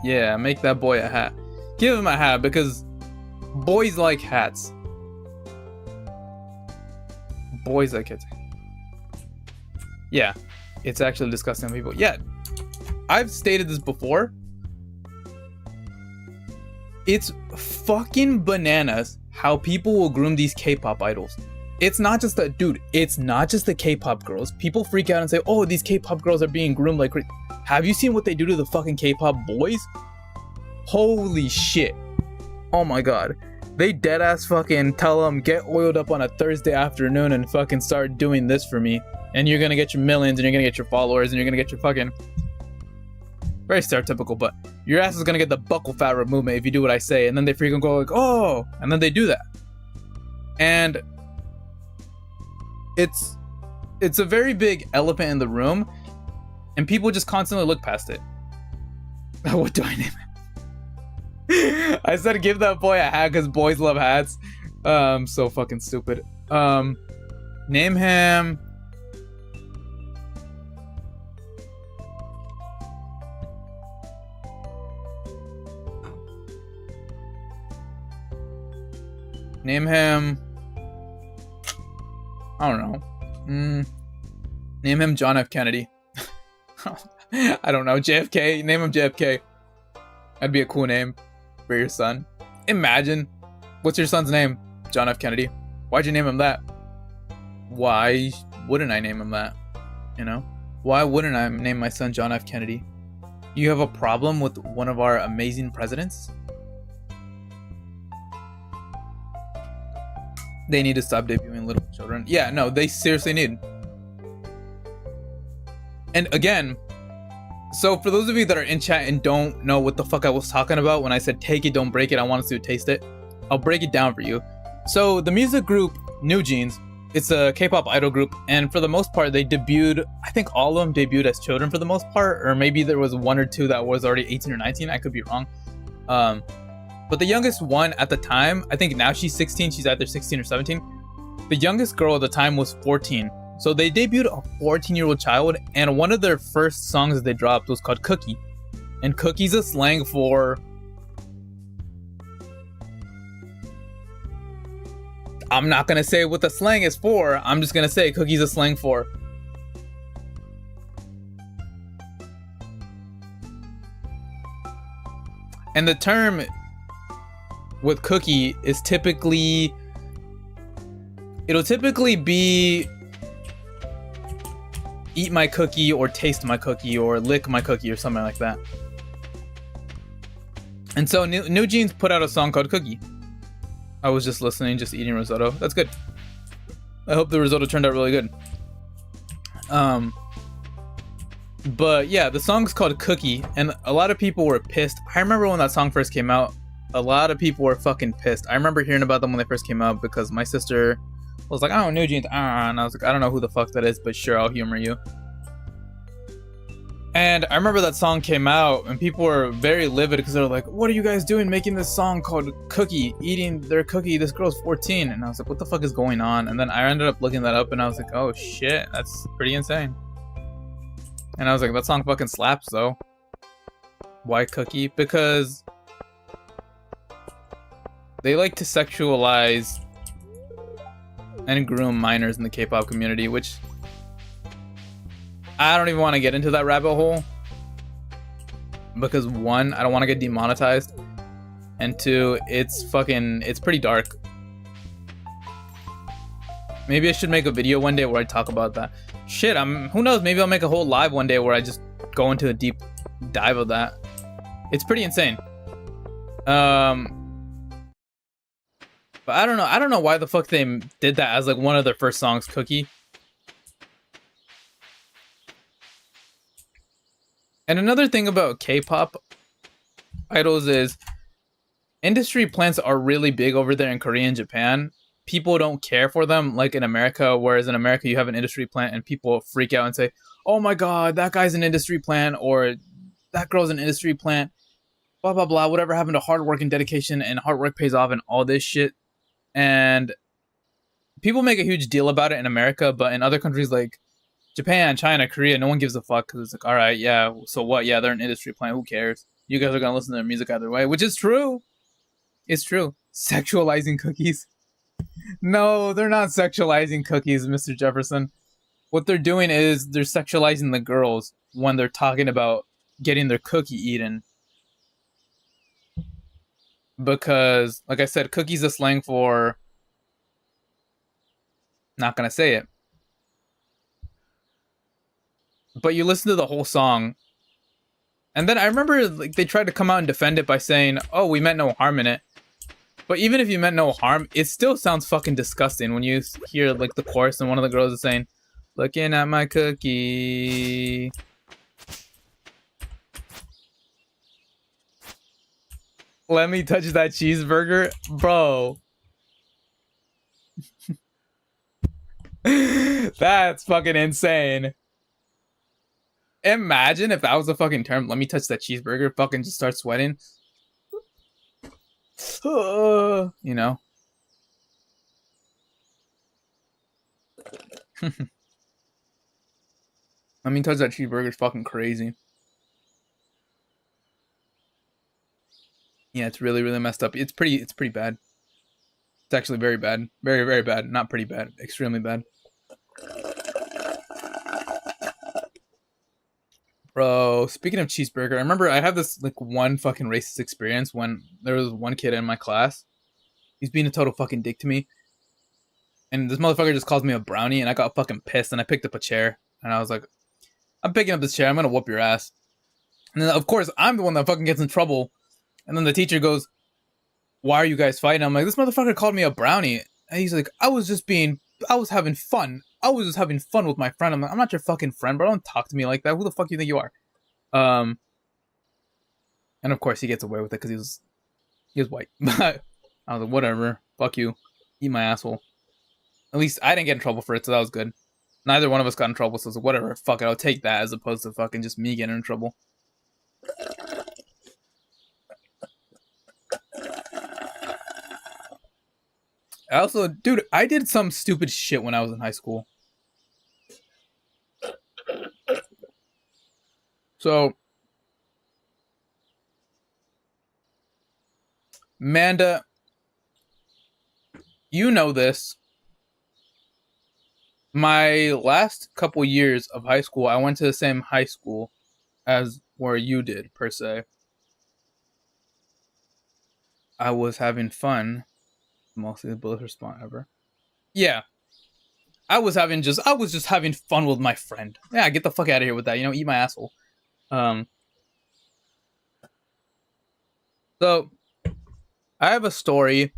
Yeah, make that boy a hat. Give him a hat, because boys like hats. Boys like it. Yeah, it's actually disgusting on people. Yeah, I've stated this before. It's fucking bananas how people will groom these K-pop idols. It's not just the dude. It's not just the K-pop girls. People freak out and say, "Oh, these K-pop girls are being groomed like crazy." Have you seen what they do to the fucking K-pop boys? Holy shit! Oh my god. They dead ass fucking tell them, get oiled up on a Thursday afternoon and fucking start doing this for me, and you're gonna get your millions, and you're gonna get your followers, and you're gonna get your fucking, very stereotypical, but your ass is gonna get the buckle fat removed if you do what I say. And then they freaking go like, oh, and then they do that. And it's a very big elephant in the room, and people just constantly look past it. What do I name it? I said give that boy a hat because boys love hats. So fucking stupid. Name him I don't know. Name him John F. Kennedy. I don't know. JFK. Name him JFK. That'd be a cool name for your son. Imagine. What's your son's name? John F. Kennedy. Why'd you name him that? Why wouldn't I name him that? Why wouldn't I name my son John F. Kennedy? You have a problem with one of our amazing presidents? They need to stop debuting little children. Yeah, no, they seriously need. And again, so for those of you that are in chat and don't know what the fuck I was talking about when I said take it, don't break it, I want us to taste it, I'll break it down for you. So the music group New Jeans, it's a K-pop idol group, and for the most part they debuted, I think all of them debuted as children for the most part, or maybe there was one or two that was already 18 or 19, I could be wrong. But the youngest one at the time, I think now she's 16, she's either 16 or 17. The youngest girl at the time was 14. So they debuted a 14-year-old child, and one of their first songs that they dropped was called Cookie. And cookie's a slang for... I'm not going to say what the slang is for, I'm just going to say cookie's a slang for... And the term with cookie is typically, it'll typically be eat my cookie or taste my cookie or lick my cookie or something like that. And so New Jeans put out a song called Cookie. I was just listening, just eating risotto. That's good. I hope the risotto turned out really good. But yeah, the song's called Cookie, and a lot of people were pissed. I remember when that song first came out, a lot of people were fucking pissed. I remember hearing about them when they first came out because my sister was like, "Oh, New Jeans," and I was like, "I don't know who the fuck that is, but sure, I'll humor you." And I remember that song came out, and people were very livid because they were like, "What are you guys doing making this song called Cookie, eating their cookie? This girl's 14." And I was like, "What the fuck is going on?" And then I ended up looking that up, and I was like, "Oh shit, that's pretty insane." And I was like, that song fucking slaps, though. Why Cookie? Because they like to sexualize and groom minors in the K-pop community, which I don't even want to get into that rabbit hole. Because one, I don't want to get demonetized. And two, it's pretty dark. Maybe I should make a video one day where I talk about that. Shit, who knows, maybe I'll make a whole live one day where I just go into a deep dive of that. It's pretty insane. But I don't know why the fuck they did that as like one of their first songs, Cookie. And another thing about K-pop idols is industry plants are really big over there in Korea and Japan. People don't care for them like in America, whereas in America you have an industry plant and people freak out and say, "Oh my god, that guy's an industry plant," or "that girl's an industry plant," blah blah blah, whatever happened to hard work and dedication, and hard work pays off and all this shit. And people make a huge deal about it in America, but in other countries like Japan, China, Korea, no one gives a fuck because it's like, all right, yeah, so what? Yeah, they're an industry plant. Who cares? You guys are gonna listen to their music either way, which is true. It's true. Sexualizing cookies. No, they're not sexualizing cookies, Mr. Jefferson. What they're doing is they're sexualizing the girls when they're talking about getting their cookie eaten. Because, like I said, cookie's a slang for... Not gonna say it. But you listen to the whole song. And then I remember like they tried to come out and defend it by saying, "Oh, we meant no harm in it." But even if you meant no harm, it still sounds fucking disgusting when you hear like the chorus and one of the girls is saying, "Looking at my cookie." Let me touch that cheeseburger, bro. That's fucking insane. Imagine if that was a fucking term. Let me touch that cheeseburger. Fucking just start sweating. You know. Let me touch that cheeseburger. It's fucking crazy. Yeah, it's really, really messed up. It's pretty bad. It's actually very bad. Very, very bad. Not pretty bad. Extremely bad. Bro, speaking of cheeseburger, I remember I had this like one fucking racist experience when there was one kid in my class. He's being a total fucking dick to me. And this motherfucker just calls me a brownie and I got fucking pissed and I picked up a chair. And I was like, "I'm picking up this chair, I'm gonna whoop your ass." And then of course I'm the one that fucking gets in trouble. And then the teacher goes, "Why are you guys fighting?" I'm like, "This motherfucker called me a brownie." And he's like, I was having fun. I was just having fun with my friend." I'm like, "I'm not your fucking friend, bro. Don't talk to me like that. Who the fuck do you think you are?" And of course he gets away with it because he was white. But I was like, whatever. Fuck you. Eat my asshole. At least I didn't get in trouble for it, so that was good. Neither one of us got in trouble, so I was like, whatever. Fuck it. I'll take that as opposed to fucking just me getting in trouble. Also, dude, I did some stupid shit when I was in high school. So, Amanda, you know this. My last couple years of high school, I went to the same high school as where you did, per se. I was having fun. Mostly the bullet respawn ever. Yeah, I was just having fun with my friend. Yeah, get the fuck out of here with that. You know, eat my asshole. Um, so I have a story.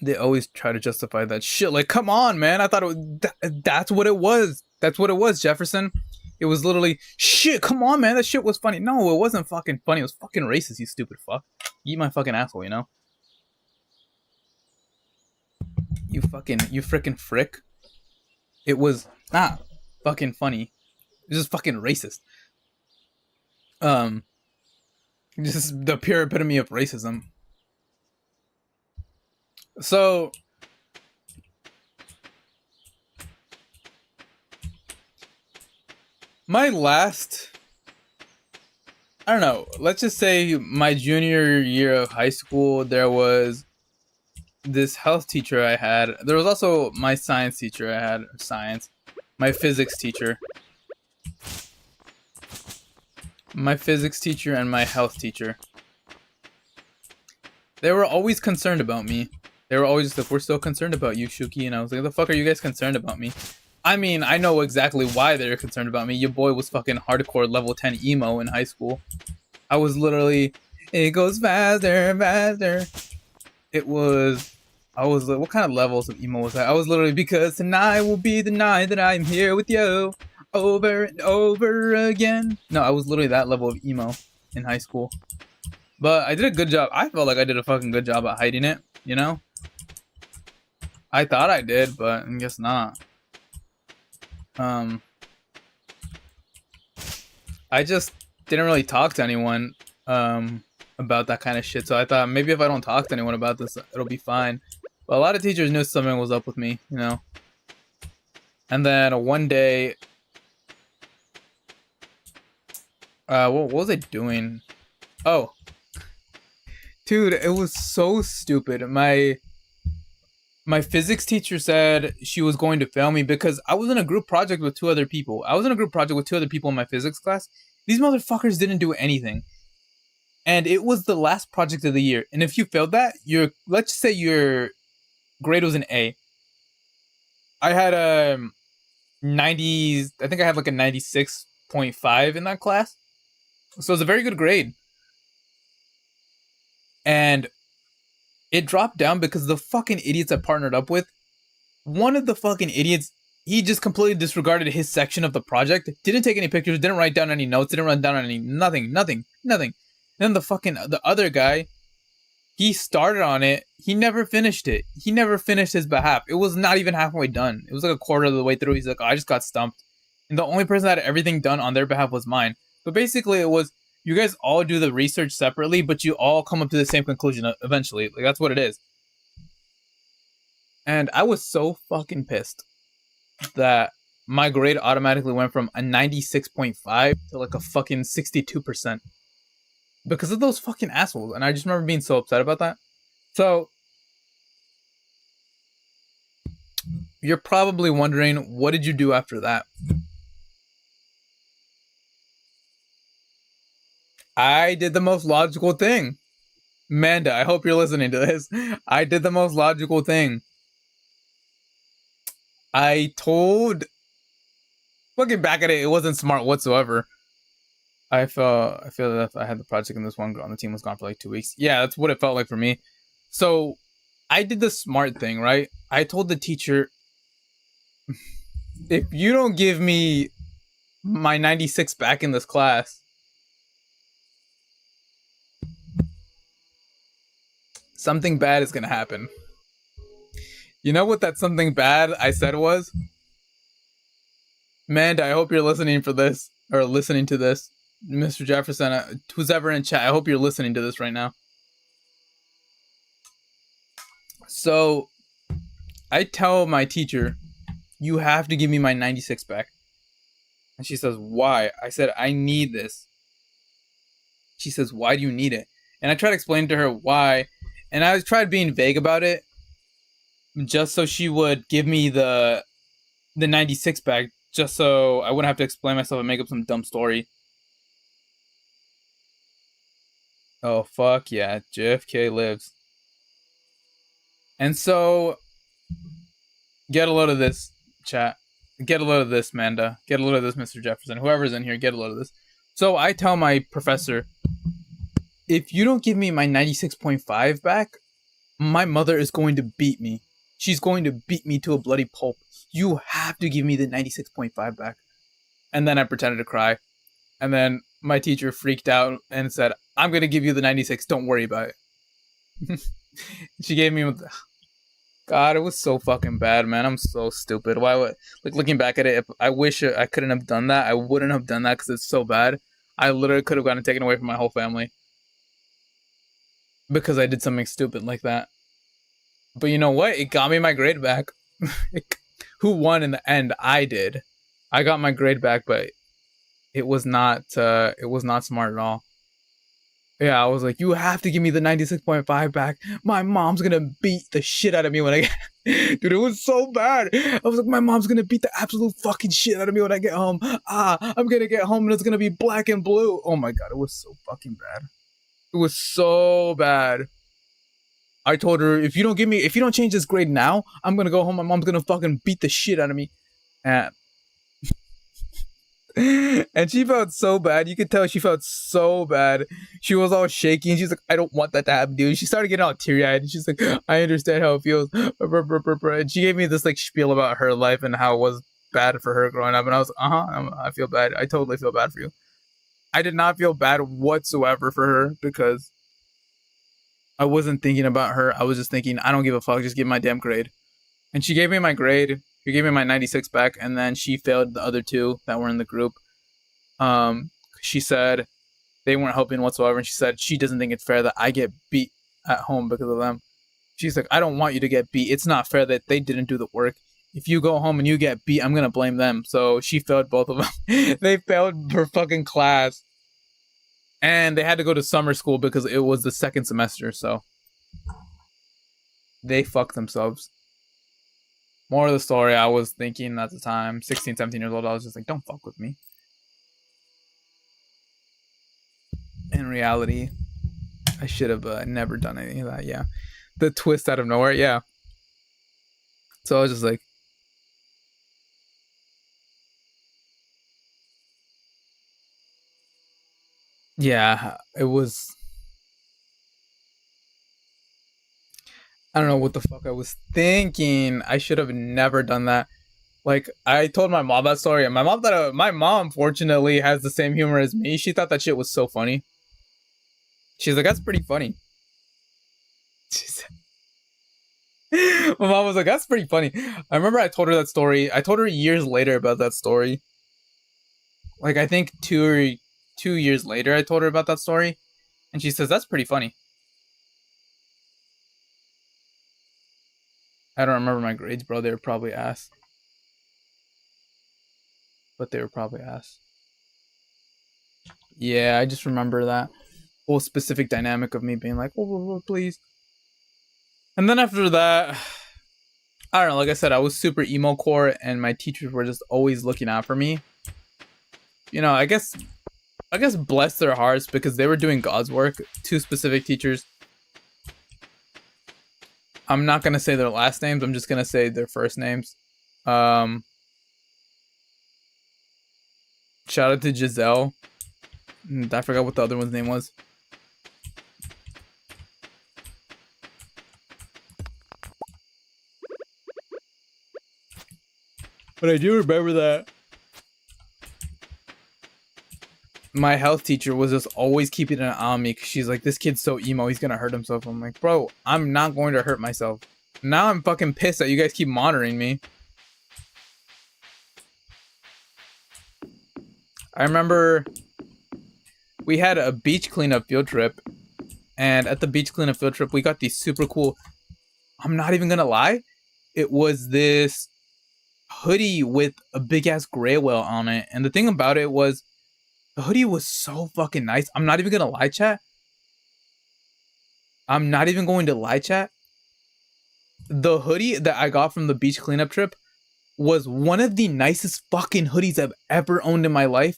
They always try to justify that shit. Like, come on, man. I thought that's what it was. That's what it was, Jefferson. It was literally shit. Come on, man. That shit was funny. No, it wasn't fucking funny. It was fucking racist. You stupid fuck. Eat my fucking asshole. You know. You freaking frick. It was not fucking funny. It was just fucking racist. Um, just the pure epitome of racism. So my last, I don't know, let's just say my junior year of high school, there was this health teacher I had. There was also my science teacher I had, science, my physics teacher. My physics teacher and my health teacher. They were always concerned about me. They were always just like, we're so concerned about you, Shuki. And I was like, the fuck are you guys concerned about me? I mean, I know exactly why they're concerned about me. Your boy was fucking hardcore level 10 emo in high school. I was literally, it goes faster, faster. I was like, what kind of levels of emo was that? I was literally, because tonight will be the night that I'm here with you. Over and over again. No, I was literally that level of emo in high school. But I did a good job. I felt like I did a fucking good job at hiding it, you know? I thought I did, but I guess not. I just didn't really talk to anyone about that kind of shit. So I thought maybe if I don't talk to anyone about this, it'll be fine. But a lot of teachers knew something was up with me, you know? And then one day, what was I doing? Oh, dude, it was so stupid. My physics teacher said she was going to fail me because I was in a group project with two other people. I was in a group project with two other people in my physics class. These motherfuckers didn't do anything. And it was the last project of the year. And if you failed that, let's say your grade was an A. I had a 90, I think I had like a 96.5 in that class. So it was a very good grade. And it dropped down because the fucking idiots I partnered up with, one of the fucking idiots, he just completely disregarded his section of the project, didn't take any pictures, didn't write down any notes, didn't run down any, nothing. Then the other guy, he started on it, he never finished it. He never finished his behalf. It was not even halfway done. It was like a quarter of the way through. He's like, oh, I just got stumped. And the only person that had everything done on their behalf was mine. But basically it was, you guys all do the research separately, but you all come up to the same conclusion eventually. Like, that's what it is. And I was so fucking pissed that my grade automatically went from a 96.5 to like a fucking 62%. Because of those fucking assholes. And I just remember being so upset about that. So, you're probably wondering, what did you do after that? I did the most logical thing. Manda, I hope you're listening to this. I did the most logical thing. I told... Looking back at it, it wasn't smart whatsoever. I feel that if I had the project and this one girl on the team was gone for like 2 weeks. Yeah, that's what it felt like for me. So, I did the smart thing, right? I told the teacher, if you don't give me my 96 back in this class, something bad is going to happen. You know what that something bad I said was? Manda, I hope you're listening for this, or listening to this. Mr. Jefferson, who's ever in chat, I hope you're listening to this right now. So, I tell my teacher, you have to give me my 96 back. And she says, why? I said, I need this. She says, why do you need it? And I tried to explain to her why. And I tried being vague about it, just so she would give me the 96 back, just so I wouldn't have to explain myself and make up some dumb story. Oh fuck yeah, JFK lives. And so get a load of this, chat. Get a load of this, Manda. Get a load of this, Mr. Jefferson. Whoever's in here, get a load of this. So I tell my professor, if you don't give me my 96.5 back, my mother is going to beat me. She's going to beat me to a bloody pulp. You have to give me the 96.5 back. And then I pretended to cry. And then my teacher freaked out and said, I'm going to give you the 96. Don't worry about it. She gave me... God, it was so fucking bad, man. I'm so stupid. Why would... Like, looking back at it, I wish I couldn't have done that. I wouldn't have done that because it's so bad. I literally could have gotten taken away from my whole family. Because I did something stupid like that. But you know what? It got me my grade back. Who won in the end? I did. I got my grade back, but it was not smart at all. Yeah, I was like, you have to give me the 96.5 back. My mom's gonna beat the shit out of me when I get... Dude, it was so bad. I was like, my mom's gonna beat the absolute fucking shit out of me when I get home. I'm gonna get home and it's gonna be black and blue. Oh my god, it was so fucking bad. It was so bad. I told her, if you don't change this grade now, I'm gonna go home. My mom's gonna fucking beat the shit out of me. And and she felt so bad. You could tell she felt so bad. She was all shaky and she's like, I don't want that to happen, dude. She started getting all teary-eyed and she's like, I understand how it feels. And she gave me this like spiel about her life and how it was bad for her growing up. And I was I feel bad. I totally feel bad for you. I did not feel bad whatsoever for her because I wasn't thinking about her. I was just thinking, I don't give a fuck. Just give me my damn grade. And she gave me my grade. She gave me my 96 back, and then she failed the other two that were in the group. She said they weren't helping whatsoever, and she said she doesn't think it's fair that I get beat at home because of them. She's like, I don't want you to get beat. It's not fair that they didn't do the work. If you go home and you get beat, I'm gonna blame them. So she failed both of them. They failed her fucking class. And they had to go to summer school because it was the second semester, so they fucked themselves. More of the story, I was thinking at the time, 16, 17 years old, I was just like, don't fuck with me. In reality, I should have never done any of that, yeah. The twist out of nowhere, yeah. So I was just like... Yeah, it was... I don't know what the fuck I was thinking. I should have never done that. Like, I told my mom that story, and my mom, fortunately, has the same humor as me. She thought that shit was so funny. She's like, that's pretty funny. My mom was like, that's pretty funny. I remember I told her that story. I told her years later about that story. Like, I think 2 years later, I told her about that story. And she says, that's pretty funny. I don't remember my grades, bro. They were probably ass. But they were probably ass. Yeah, I just remember that whole specific dynamic of me being like, oh, please. And then after that, I don't know, like I said, I was super emo core and my teachers were just always looking out for me. You know, I guess bless their hearts because they were doing God's work. Two specific teachers. I'm not gonna say their last names. I'm just gonna say their first names. Shout out to Giselle. I forgot what the other one's name was. But I do remember that my health teacher was just always keeping an eye on me because she's like, this kid's so emo, he's gonna hurt himself. I'm like, bro, I'm not going to hurt myself. Now I'm fucking pissed that you guys keep monitoring me. I remember we had a beach cleanup field trip, and at the beach cleanup field trip, we got these super cool... I'm not even gonna lie. It was this hoodie with a big-ass gray whale on it, and the thing about it was the hoodie was so fucking nice. I'm not even gonna lie, chat. I'm not even going to lie, chat. The hoodie that I got from the beach cleanup trip was one of the nicest fucking hoodies I've ever owned in my life.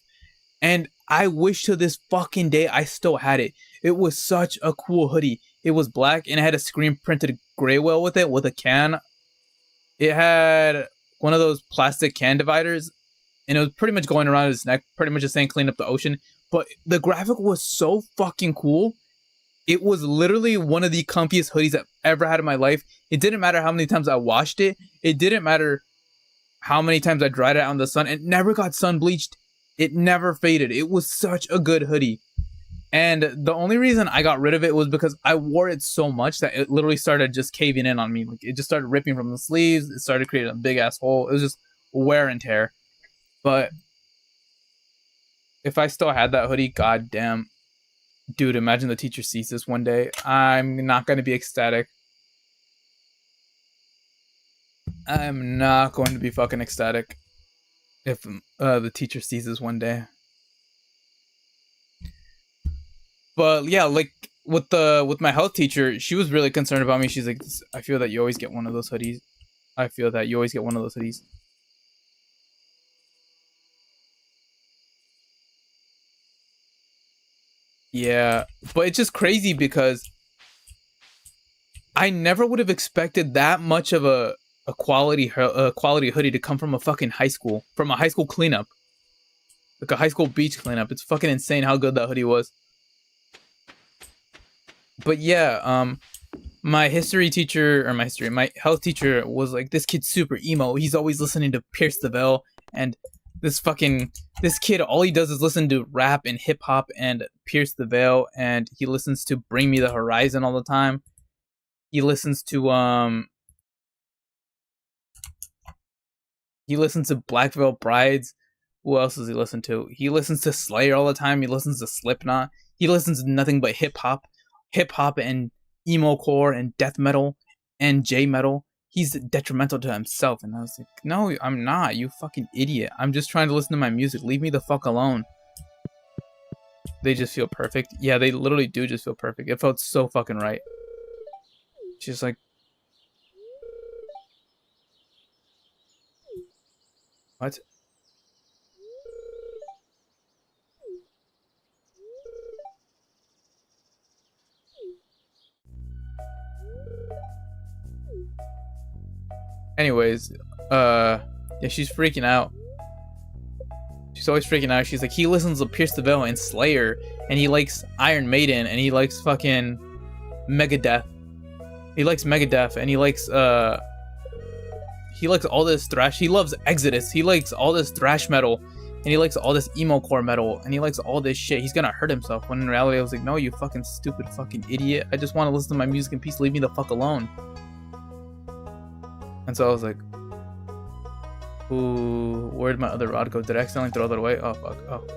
And I wish to this fucking day I still had it. It was such a cool hoodie. It was black and it had a screen printed gray whale with it with a can. It had one of those plastic can dividers and it was pretty much going around his neck, pretty much just saying clean up the ocean. But the graphic was so fucking cool. It was literally one of the comfiest hoodies I've ever had in my life. It didn't matter how many times I washed it. It didn't matter how many times I dried it out in the sun. It never got sun bleached. It never faded. It was such a good hoodie. And the only reason I got rid of it was because I wore it so much that it literally started just caving in on me. Like it just started ripping from the sleeves. It started creating a big ass hole. It was just wear and tear. But if I still had that hoodie, goddamn. Dude, imagine the teacher sees this one day. I'm not going to be ecstatic. I'm not going to be fucking ecstatic if the teacher sees this one day. But yeah, like with my health teacher, she was really concerned about me. She's like, I feel that you always get one of those hoodies. I feel that you always get one of those hoodies. Yeah, but it's just crazy because I never would have expected that much of a quality hoodie to come from a fucking high school, from a high school cleanup, like a high school beach cleanup. It's fucking insane how good that hoodie was. But yeah, my my health teacher was like, this kid's super emo. He's always listening to Pierce the Veil, and this kid, all he does is listen to rap and hip hop and Pierce the Veil, and he listens to Bring Me the Horizon all the time. He listens to Black Veil Brides. Who else does he listen to? He listens to Slayer all the time. He listens to Slipknot. He listens to nothing but hip hop and emo core and death metal and J metal. He's detrimental to himself. And I was like, no, I'm not, you fucking idiot. I'm just trying to listen to my music. Leave me the fuck alone. They just feel perfect. Yeah, they literally do just feel perfect. It felt so fucking right. She's like, what? Anyways, yeah, she's freaking out. She's always freaking out. She's like, he listens to Pierce the Veil and Slayer, and he likes Iron Maiden, and he likes fucking Megadeth. He likes Megadeth, and he likes all this thrash. He loves Exodus. He likes all this thrash metal, and he likes all this emo core metal, and he likes all this shit. He's gonna hurt himself. When in reality, I was like, no, you fucking stupid fucking idiot. I just want to listen to my music in peace. Leave me the fuck alone. And so I was like, ooh, where'd my other rod go? Did I accidentally throw that away? Oh, fuck. Oh.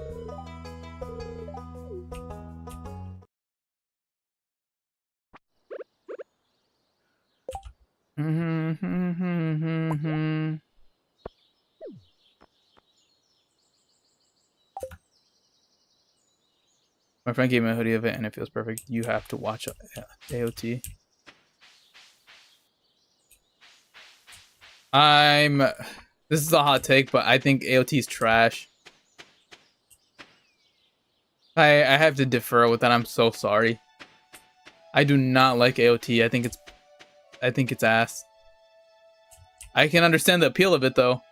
My friend gave me a hoodie of it and it feels perfect. You have to watch AOT. This is a hot take, but I think AOT is trash. I have to defer with that. I'm so sorry. I do not like AOT. I think it's ass. I can understand the appeal of it though.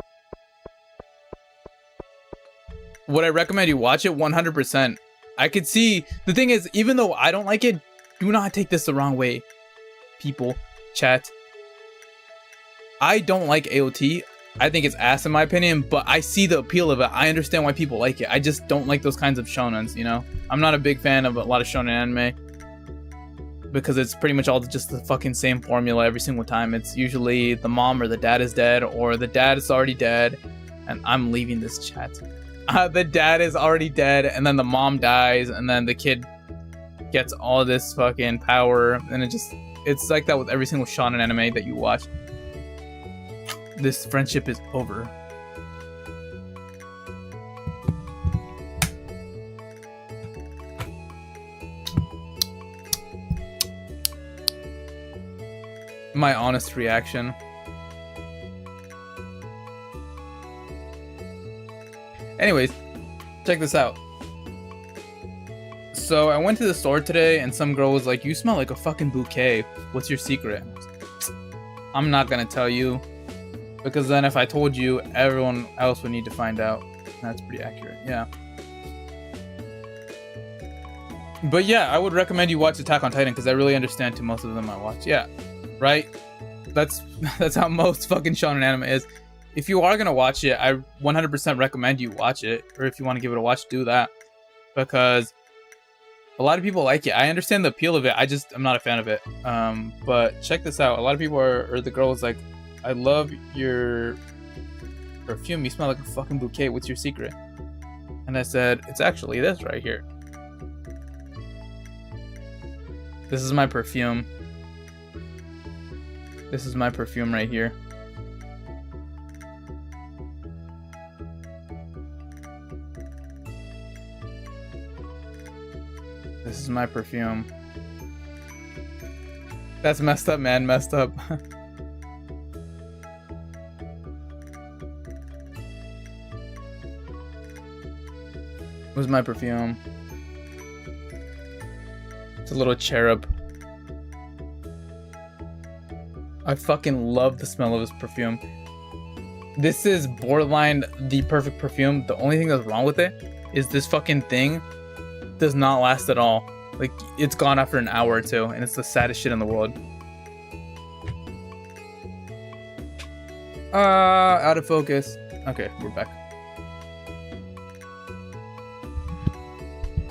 Would I recommend you watch it? 100%. I could see, the thing is, even though I don't like it, do not take this the wrong way, people, chat. I don't like AOT. I think it's ass in my opinion, but I see the appeal of it. I understand why people like it. I just don't like those kinds of shonens, you know? I'm not a big fan of a lot of shonen anime because it's pretty much all just the fucking same formula every single time. It's usually the mom or the dad is dead, or the dad is already dead, and I'm leaving this chat. The dad is already dead, and then the mom dies, and then the kid gets all this fucking power, and it's like that with every single shonen anime that you watch. This friendship is over. My honest reaction. Anyways, check this out. So I went to the store today and some girl was like, "You smell like a fucking bouquet. What's your secret?" I'm not gonna tell you, because then if I told you, everyone else would need to find out. That's pretty accurate, yeah. But yeah, I would recommend you watch Attack on Titan because I really understand to most of them I watch. Yeah, right? That's how most fucking shonen anime is. If you are gonna watch it, I 100% recommend you watch it. Or if you want to give it a watch, do that. Because a lot of people like it. I understand the appeal of it. I'm not a fan of it. But check this out. A lot of people or the girl was like, "I love your perfume. You smell like a fucking bouquet. What's your secret?" And I said, "It's actually this right here. This is my perfume. This is my perfume right here." This is my perfume. That's messed up, man. Messed up. Where's my perfume? It's a little cherub. I fucking love the smell of this perfume. This is borderline the perfect perfume. The only thing that's wrong with it is this fucking thing does not last at all. Like, it's gone after an hour or two, and it's the saddest shit in the world. Out of focus. Okay, we're back.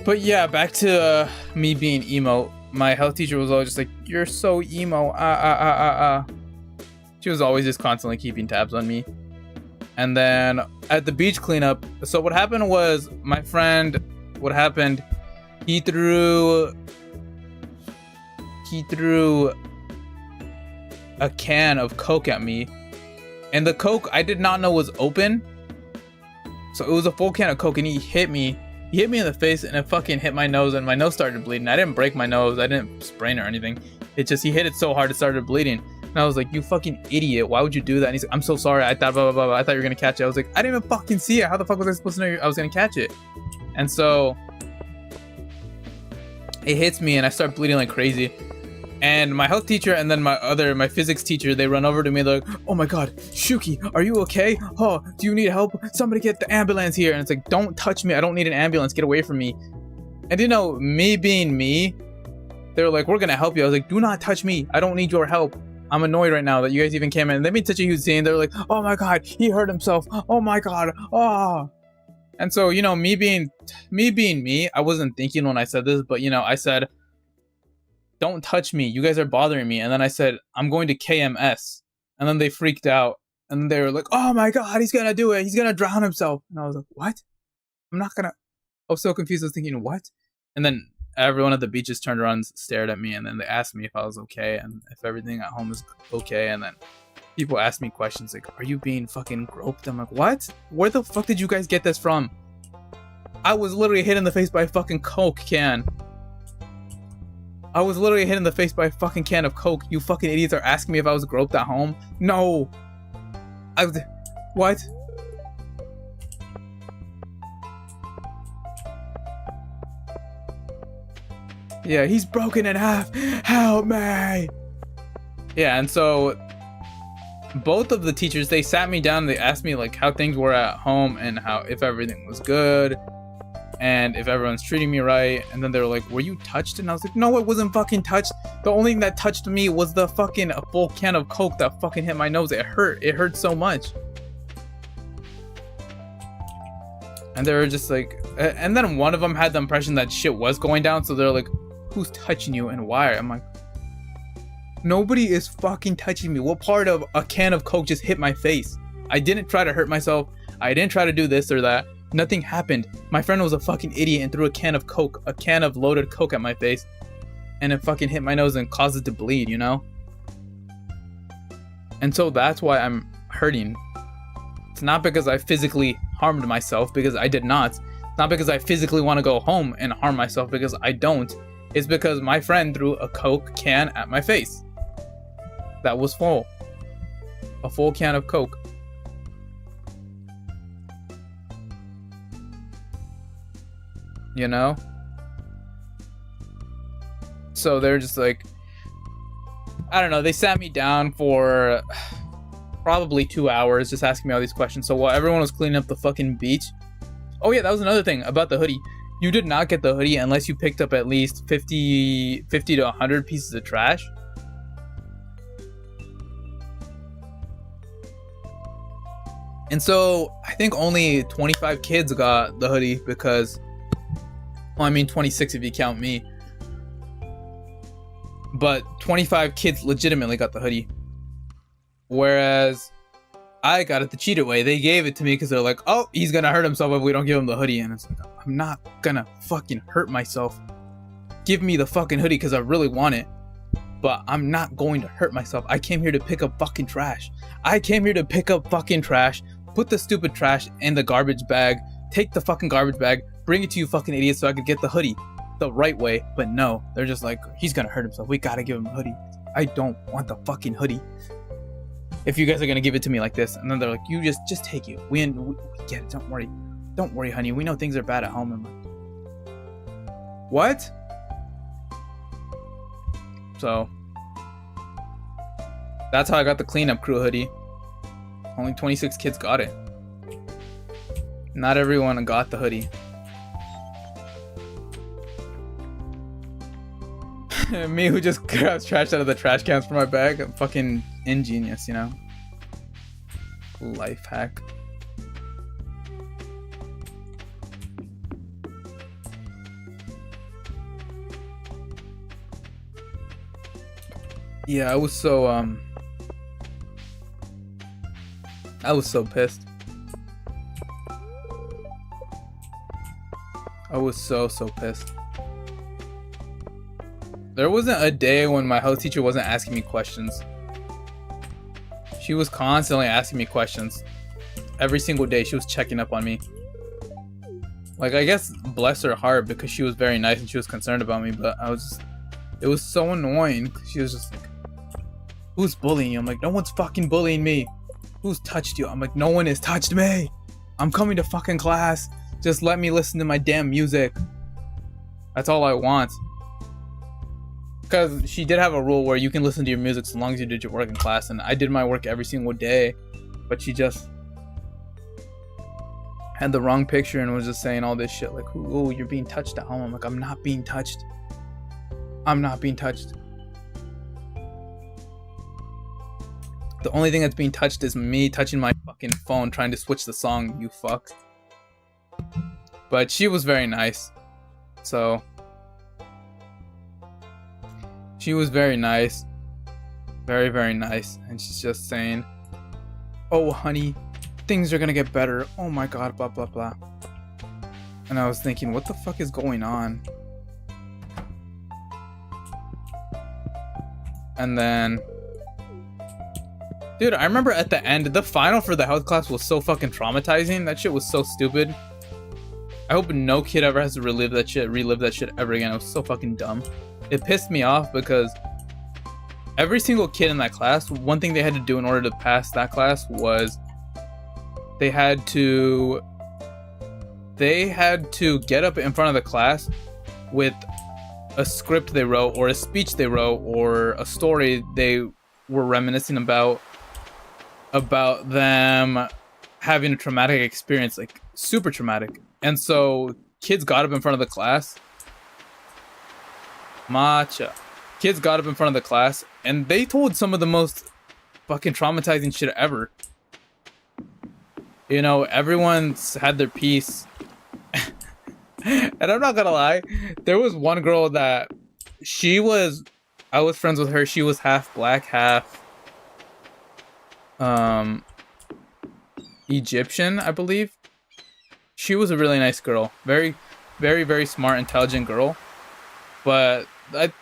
But yeah, back to me being emo. My health teacher was always just like, "You're so emo, She was always just constantly keeping tabs on me. And then at the beach cleanup, so what happened was, my friend, he threw a can of Coke at me, and the Coke I did not know was open. So it was a full can of Coke, and he hit me in the face, and it fucking hit my nose, and my nose started bleeding. I didn't break my nose, I didn't sprain it or anything. It just, he hit it so hard it started bleeding. And I was like, "You fucking idiot, why would you do that?" And he's like, "I'm so sorry, I thought blah blah blah, I thought you were gonna catch it." I was like, "I didn't even fucking see it. How the fuck was I supposed to know I was gonna catch it?" And so it hits me and I start bleeding like crazy. And my health teacher and then my physics teacher, they run over to me. They're like, "Oh my god, Shuki, are you okay? Oh, do you need help? Somebody get the ambulance here." And it's like, "Don't touch me. I don't need an ambulance. Get away from me." And you know, me being me, they were like, "We're gonna help you." I was like, "Do not touch me. I don't need your help. I'm annoyed right now that you guys even came in." They made such a huge scene. They were like, "Oh my god, he hurt himself. Oh my god. Oh." And so, you know, me being me, I wasn't thinking when I said this, but you know, I said, "Don't touch me. You guys are bothering me." And then I said, "I'm going to KMS." And then they freaked out. And they were like, "Oh my god, he's gonna do it. He's gonna drown himself." And I was like, "What? I'm not gonna." I was so confused. I was thinking, "What?" And then everyone at the beach just turned around and stared at me. And then they asked me if I was okay and if everything at home is okay. And then people ask me questions like, "Are you being fucking groped?" I'm like, "What? Where the fuck did you guys get this from?" I was literally hit in the face by a fucking Coke can. I was literally hit in the face by a fucking can of Coke. You fucking idiots are asking me if I was groped at home? No. What? Yeah, he's broken in half. Help me. Yeah, and so both of the teachers, they sat me down and they asked me like how things were at home and how if everything was good and if everyone's treating me right. And then they were like, "Were you touched?" And I was like, "No, it wasn't fucking touched. The only thing that touched me was the fucking full can of Coke that fucking hit my nose. It hurt so much." And they were just like, and then one of them had the impression that shit was going down, so they're like, "Who's touching you and why?" I'm like, nobody is fucking touching me. What part of a can of Coke just hit my face? I didn't try to hurt myself. I didn't try to do this or that. Nothing happened. My friend was a fucking idiot and threw a can of loaded Coke at my face, and it fucking hit my nose and caused it to bleed, you know? And so that's why I'm hurting. It's not because I physically harmed myself, because I did not. It's not because I physically want to go home and harm myself, because I don't. It's because my friend threw a Coke can at my face. That was full. A full can of Coke. You know? So they're just like, I don't know. They sat me down for probably 2 hours just asking me all these questions. So while everyone was cleaning up the fucking beach. Oh yeah, that was another thing about the hoodie. You did not get the hoodie unless you picked up at least 50 to 100 pieces of trash. And so I think only 25 kids got the hoodie because, well, I mean 26 if you count me. But 25 kids legitimately got the hoodie. Whereas I got it the cheated way. They gave it to me because they're like, oh, he's gonna hurt himself if we don't give him the hoodie. And it's like, I'm not gonna fucking hurt myself. Give me the fucking hoodie because I really want it. But I'm not going to hurt myself. I came here to pick up fucking trash. I came here to pick up fucking trash. Put the stupid trash in the garbage bag. Take the fucking garbage bag. Bring it to you fucking idiots so I could get the hoodie the right way. But no, they're just like, he's gonna hurt himself. We gotta give him a hoodie. I don't want the fucking hoodie. If you guys are gonna give it to me like this. And then they're like, you just take it. We get it. Don't worry. Don't worry, honey. We know things are bad at home. I'm like, what? So that's how I got the cleanup crew hoodie. Only 26 kids got it. Not everyone got the hoodie. Me who just grabs trash out of the trash cans for my bag. I'm fucking ingenious, you know? Life hack. Yeah, I was so pissed. I was so pissed. There wasn't a day when my health teacher wasn't asking me questions. She was constantly asking me questions. Every single day she was checking up on me. Like, I guess bless her heart because she was very nice and she was concerned about me, but it was so annoying. She was just like, who's bullying you? I'm like, no one's fucking bullying me. Who's touched you? I'm like, no one has touched me. I'm coming to fucking class. Just let me listen to my damn music. That's all I want. Because she did have a rule where you can listen to your music so long as you did your work in class. And I did my work every single day. But she just had the wrong picture and was just saying all this shit. Like, oh, you're being touched at home. I'm like, I'm not being touched. I'm not being touched. The only thing that's being touched is me touching my fucking phone trying to switch the song, you fuck. But she was very nice. So she was very nice. Very, very nice. And she's just saying, oh, honey, things are gonna get better. Oh my god, blah, blah, blah. And I was thinking, what the fuck is going on? And then, dude, I remember at the end, the final for the health class was so fucking traumatizing. That shit was so stupid. I hope no kid ever has to relive that shit ever again. It was so fucking dumb. It pissed me off because every single kid in that class, one thing they had to do in order to pass that class was they had to get up in front of the class with a script they wrote or a speech they wrote or a story they were reminiscing about them having a traumatic experience, like super traumatic. And so kids got up in front of the class. Kids got up in front of the class and they told some of the most fucking traumatizing shit ever. You know, everyone's had their piece. And I'm not gonna lie, there was one girl that I was friends with her. She was half black, half Egyptian, I believe. She was a really nice girl. Very, very, very smart, intelligent girl. But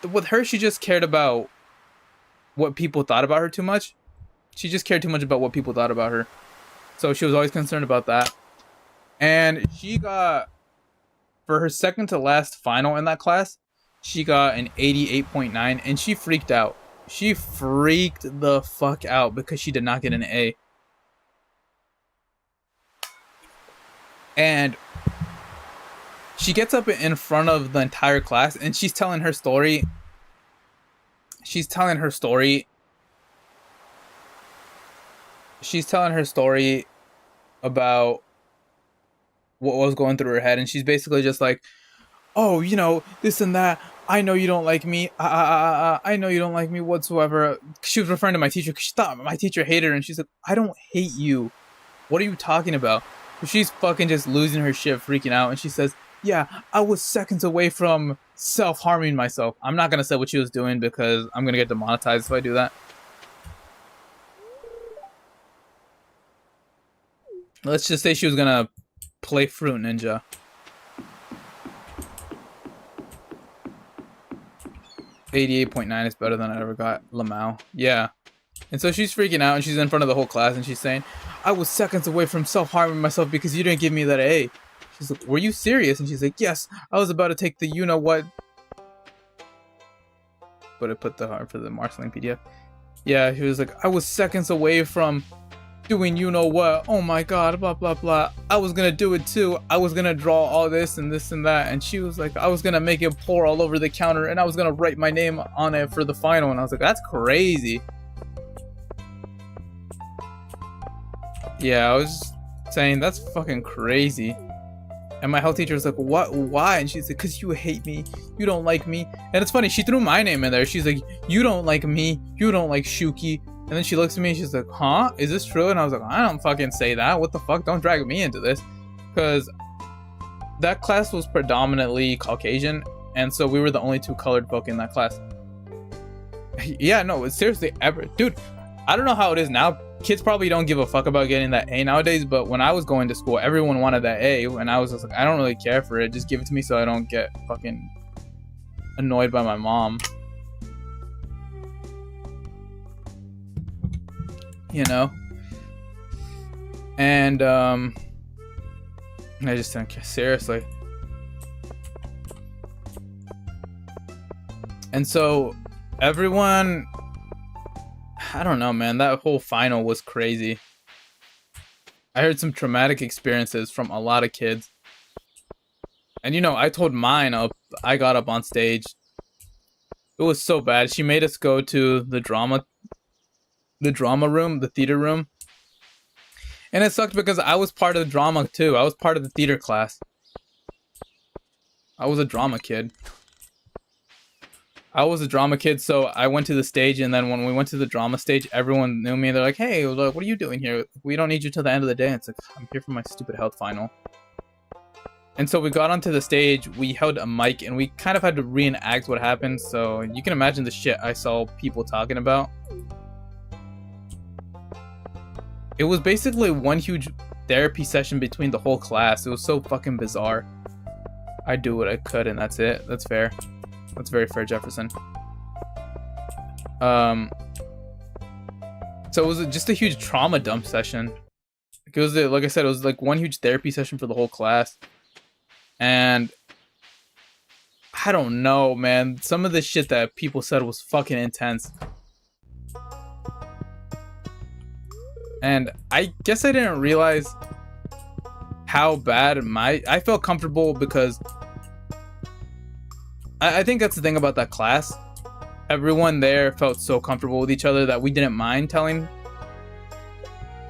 with her, she just cared about what people thought about her too much. She just cared too much about what people thought about her. So she was always concerned about that. And she got, for her second to last final in that class, she got an 88.9 and she freaked out. She freaked the fuck out because she did not get an A. And she gets up in front of the entire class and she's telling her story she's telling her story. She's telling her story about what was going through her head, and she's basically just like, oh, you know, this and that. I know you don't like me. I know you don't like me whatsoever. She was referring to my teacher because she thought my teacher hated her, and she's like, I don't hate you. What are you talking about? So she's fucking just losing her shit, freaking out, and she says, yeah, I was seconds away from self-harming myself. I'm not gonna say what she was doing because I'm gonna get demonetized if I do that. Let's just say she was gonna play Fruit Ninja. 88.9 is better than I ever got. Lamau. Yeah. And so she's freaking out and she's in front of the whole class and she's saying, I was seconds away from self-harming myself because you didn't give me that A. She's like, were you serious? And she's like, yes, I was about to take the you-know-what. But I put the hard for the Marceline PDF. Yeah, she was like, I was seconds away from doing you-know-what. Oh my god, blah, blah, blah. I was gonna do it too. I was gonna draw all this and that. And she was like, I was gonna make it pour all over the counter and I was gonna write my name on it for the final. And I was like, that's crazy. Yeah, I was just saying, that's fucking crazy. And my health teacher was like, what? Why? And she's like, because you hate me. You don't like me. And it's funny, she threw my name in there. She's like, you don't like me. You don't like Shuki. And then she looks at me and she's like, huh? Is this true? And I was like, I don't fucking say that. What the fuck? Don't drag me into this. Because that class was predominantly Caucasian. And so we were the only two colored folk in that class. Yeah, no, it's seriously ever. Dude, I don't know how it is now. Kids probably don't give a fuck about getting that A nowadays, but when I was going to school, everyone wanted that A, and I was just like, I don't really care for it. Just give it to me so I don't get fucking annoyed by my mom. You know? And, I just think, seriously. And so, everyone... I don't know, man. That whole final was crazy. I heard some traumatic experiences from a lot of kids. And you know, I told mine up. I got up on stage. It was so bad. She made us go to the drama room, the theater room. And it sucked because I was part of the drama too. I was part of the theater class. I was a drama kid. So I went to the stage, and then when we went to the drama stage, everyone knew me. They're like, hey, what are you doing here? We don't need you till the end of the day. It's like, I'm here for my stupid health final. And so we got onto the stage, we held a mic, and we kind of had to reenact what happened. So you can imagine the shit I saw people talking about. It was basically one huge therapy session between the whole class. It was so fucking bizarre. I do what I could, and that's it. That's fair. That's very fair, Jefferson. So it was just a huge trauma dump session. It was, like I said, it was like one huge therapy session for the whole class. And I don't know, man. Some of the shit that people said was fucking intense. And I guess I didn't realize how bad I felt comfortable because I think that's the thing about that class. Everyone there felt so comfortable with each other that we didn't mind telling...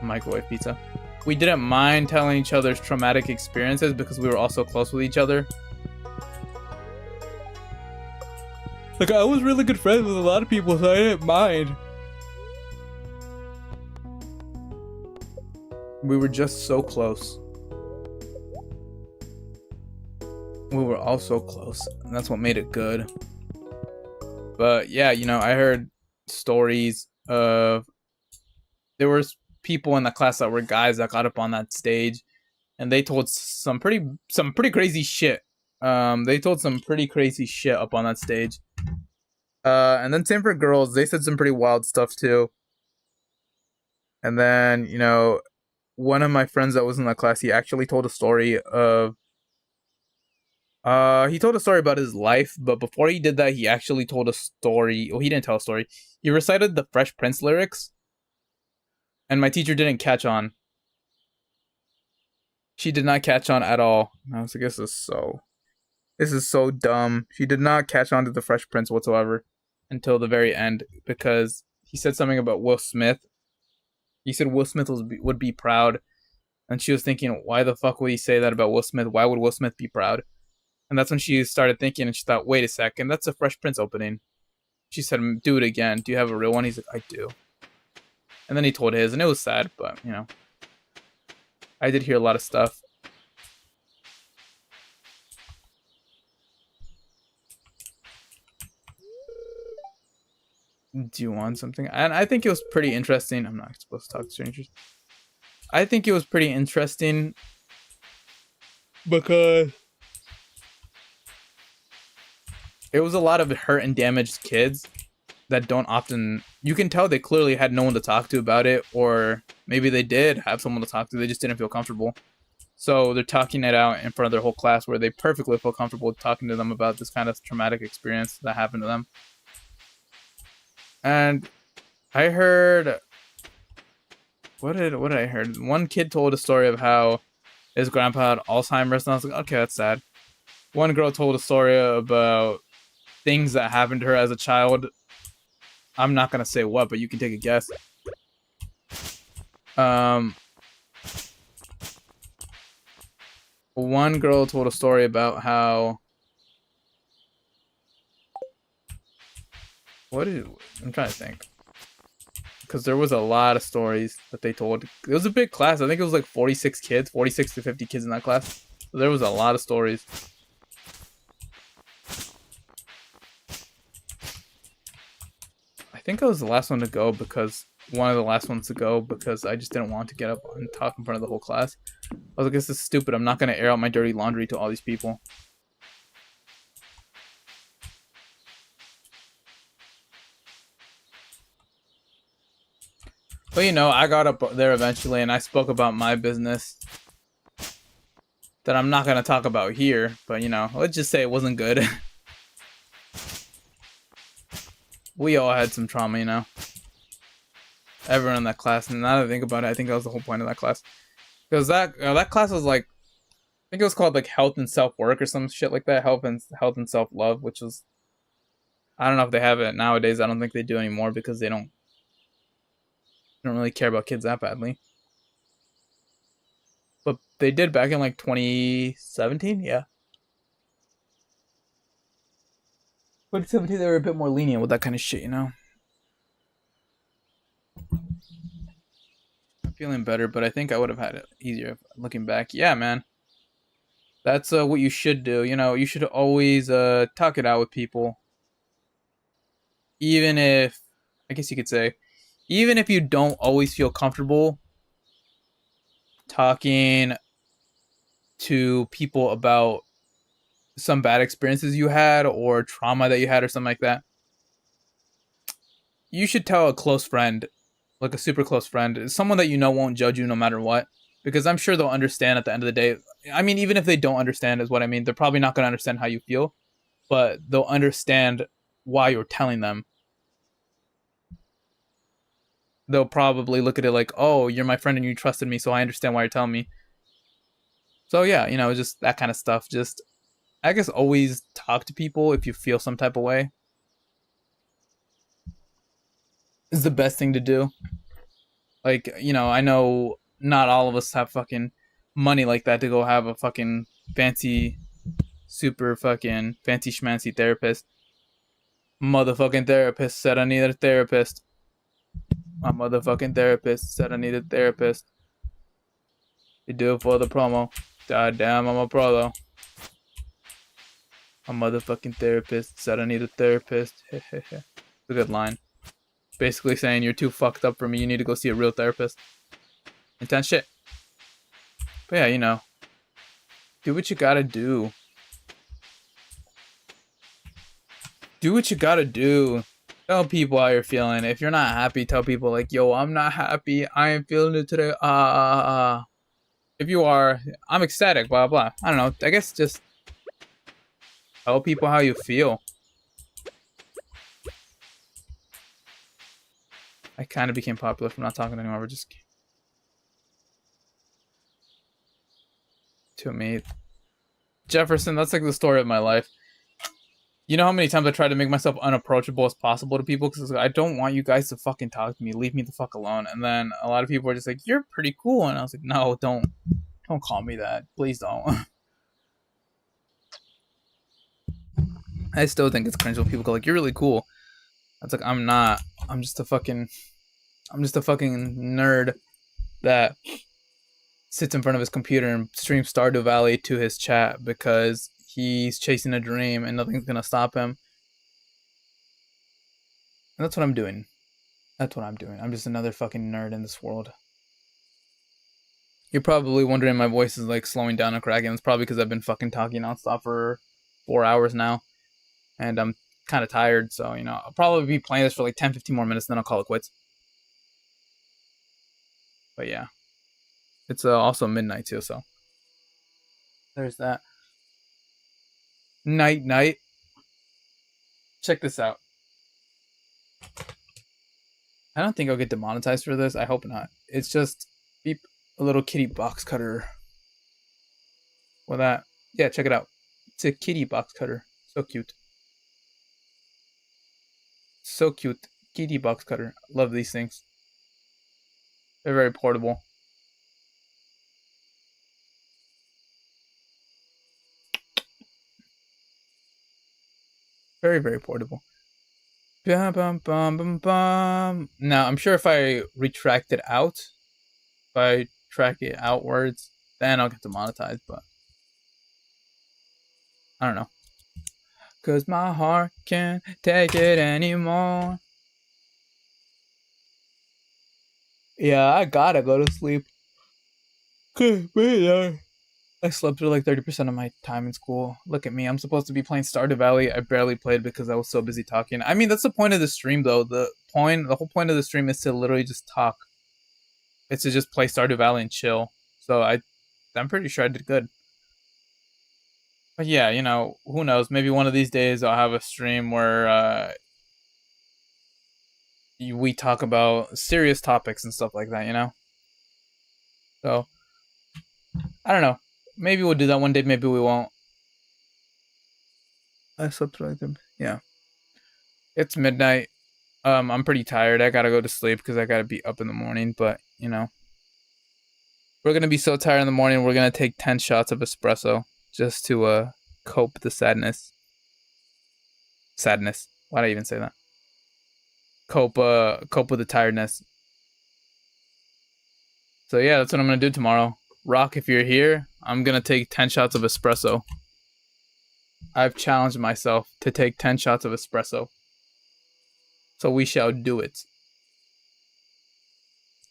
Microwave pizza. We didn't mind telling each other's traumatic experiences because we were all so close with each other. Like, I was really good friends with a lot of people, so I didn't mind. We were just so close. We were all so close, and that's what made it good. But yeah, you know, I heard stories of there was people in the class that were guys that got up on that stage, and they told some pretty crazy shit. They told some pretty crazy shit up on that stage. And then same for girls, they said some pretty wild stuff too. And then, you know, one of my friends that was in that class, he actually told a story of he told a story about his life, but before he did that, he actually told a story. Well, he didn't tell a story. He recited the Fresh Prince lyrics, and my teacher didn't catch on. She did not catch on at all. I was like, this is so dumb. She did not catch on to the Fresh Prince whatsoever. until the very end because he said something about Will Smith. He said Will Smith would be proud, and she was thinking, why the fuck would he say that about Will Smith? Why would Will Smith be proud? And that's when she started thinking, and she thought, wait a second, that's a Fresh Prince opening. She said, do it again. Do you have a real one? He's like, I do. And then he told his, and it was sad, but, you know. I did hear a lot of stuff. Do you want something? And I think it was pretty interesting. I'm not supposed to talk to strangers. I think it was pretty interesting because it was a lot of hurt and damaged kids that don't often... You can tell they clearly had no one to talk to about it, or maybe they did have someone to talk to, they just didn't feel comfortable. So they're talking it out in front of their whole class where they perfectly feel comfortable talking to them about this kind of traumatic experience that happened to them. And I heard... What did I heard? One kid told a story of how his grandpa had Alzheimer's, and I was like, okay, that's sad. One girl told a story about things that happened to her as a child. I'm not gonna say what, but you can take a guess. One girl told a story about how... I'm trying to think. Because there was a lot of stories that they told. It was a big class. I think it was like 46 kids, 46 to 50 kids in that class. So there was a lot of stories. I think I was the last one to go because... One of the last ones to go because I just didn't want to get up and talk in front of the whole class. I was like, this is stupid. I'm not going to air out my dirty laundry to all these people. But you know, I got up there eventually and I spoke about my business that I'm not going to talk about here. But you know, let's just say it wasn't good. We all had some trauma, you know. Everyone in that class, and now that I think about it, I think that was the whole point of that class. Because that class was like, I think it was called like health and self-work or some shit like that. Health and self-love, which was... I don't know if they have it nowadays. I don't think they do anymore because they don't really care about kids that badly. But they did back in like 2017, yeah. 2017, they were a bit more lenient with that kind of shit, you know. I'm feeling better, but I think I would have had it easier looking back. Yeah, man. That's what you should do. You know, you should always talk it out with people. Even if, I guess you could say, even if you don't always feel comfortable talking to people about some bad experiences you had or trauma that you had or something like that, you should tell a close friend, like a super close friend, someone that you know won't judge you no matter what, because I'm sure they'll understand at the end of the day. I mean, even if they don't understand is what I mean, they're probably not going to understand how you feel, but they'll understand why you're telling them. They'll probably look at it like, oh, you're my friend and you trusted me, so I understand why you're telling me. So yeah, you know, just that kind of stuff. Just, I guess, always talk to people if you feel some type of way is the best thing to do. Like, you know, I know not all of us have fucking money like that to go have a fucking fancy, super fucking fancy schmancy therapist. Motherfucking therapist said I needed a therapist. My motherfucking therapist said I needed a therapist. You do it for the promo. God damn, I'm a pro though. A motherfucking therapist said I need a therapist. It's a good line. Basically saying you're too fucked up for me. You need to go see a real therapist. Intense shit. But yeah, you know. Do what you gotta do. Do what you gotta do. Tell people how you're feeling. If you're not happy, tell people like, yo, I'm not happy. I ain't feeling it today. If you are, I'm ecstatic, blah, blah. I don't know. I guess just tell people how you feel. I kind of became popular from not talking anymore. We're just... To me. Jefferson, that's like the story of my life. You know how many times I try to make myself unapproachable as possible to people because I don't want you guys to fucking talk to me. Leave me the fuck alone. And then a lot of people are just like, "You're pretty cool," and I was like, "No, don't call me that. Please don't." I still think it's cringe when people go like, "You're really cool." It's like I'm not. I'm just a fucking. I'm just a fucking nerd that sits in front of his computer and streams Stardew Valley to his chat because he's chasing a dream and nothing's gonna stop him. And that's what I'm doing. That's what I'm doing. I'm just another fucking nerd in this world. You're probably wondering my voice is like slowing down and cracking. It's probably because I've been fucking talking nonstop for 4 hours now, and I'm kind of tired. So I'll probably be playing this for like 10, 15 more minutes, and then I'll call it quits. But yeah, it's also midnight too, so there's that. Night, night. Check this out. I don't think I'll get demonetized for this. I hope not. It's just beep a little kitty box cutter. Well, that yeah, check it out. It's a kitty box cutter. So cute. So cute. Kitty box cutter. Love these things. They're very portable. Very, very portable. Bum, bum, bum, bum, bum. Now, I'm sure if I retract it out, if I track it outwards, then I'll get demonetized, but I don't know. Cause my heart can't take it anymore. Yeah, I gotta go to sleep. I slept through like 30% of my time in school. Look at me. I'm supposed to be playing Stardew Valley. I barely played because I was so busy talking. I mean, that's the point of the stream, though. The whole point of the stream is to literally just talk. It's to just play Stardew Valley and chill. So I'm pretty sure I did good. But yeah, who knows? Maybe one of these days I'll have a stream where we talk about serious topics and stuff like that. So I don't know. Maybe we'll do that one day. Maybe we won't. I slept like them. Yeah. It's midnight. I'm pretty tired. I gotta go to sleep because I gotta be up in the morning. But we're gonna be so tired in the morning. We're gonna take 10 shots of espresso just to cope with the sadness. Sadness. Why did I even say that? Cope with the tiredness. So yeah, that's what I'm gonna do tomorrow. Rock, if you're here, I'm gonna take 10 shots of espresso. I've challenged myself to take 10 shots of espresso. So we shall do it.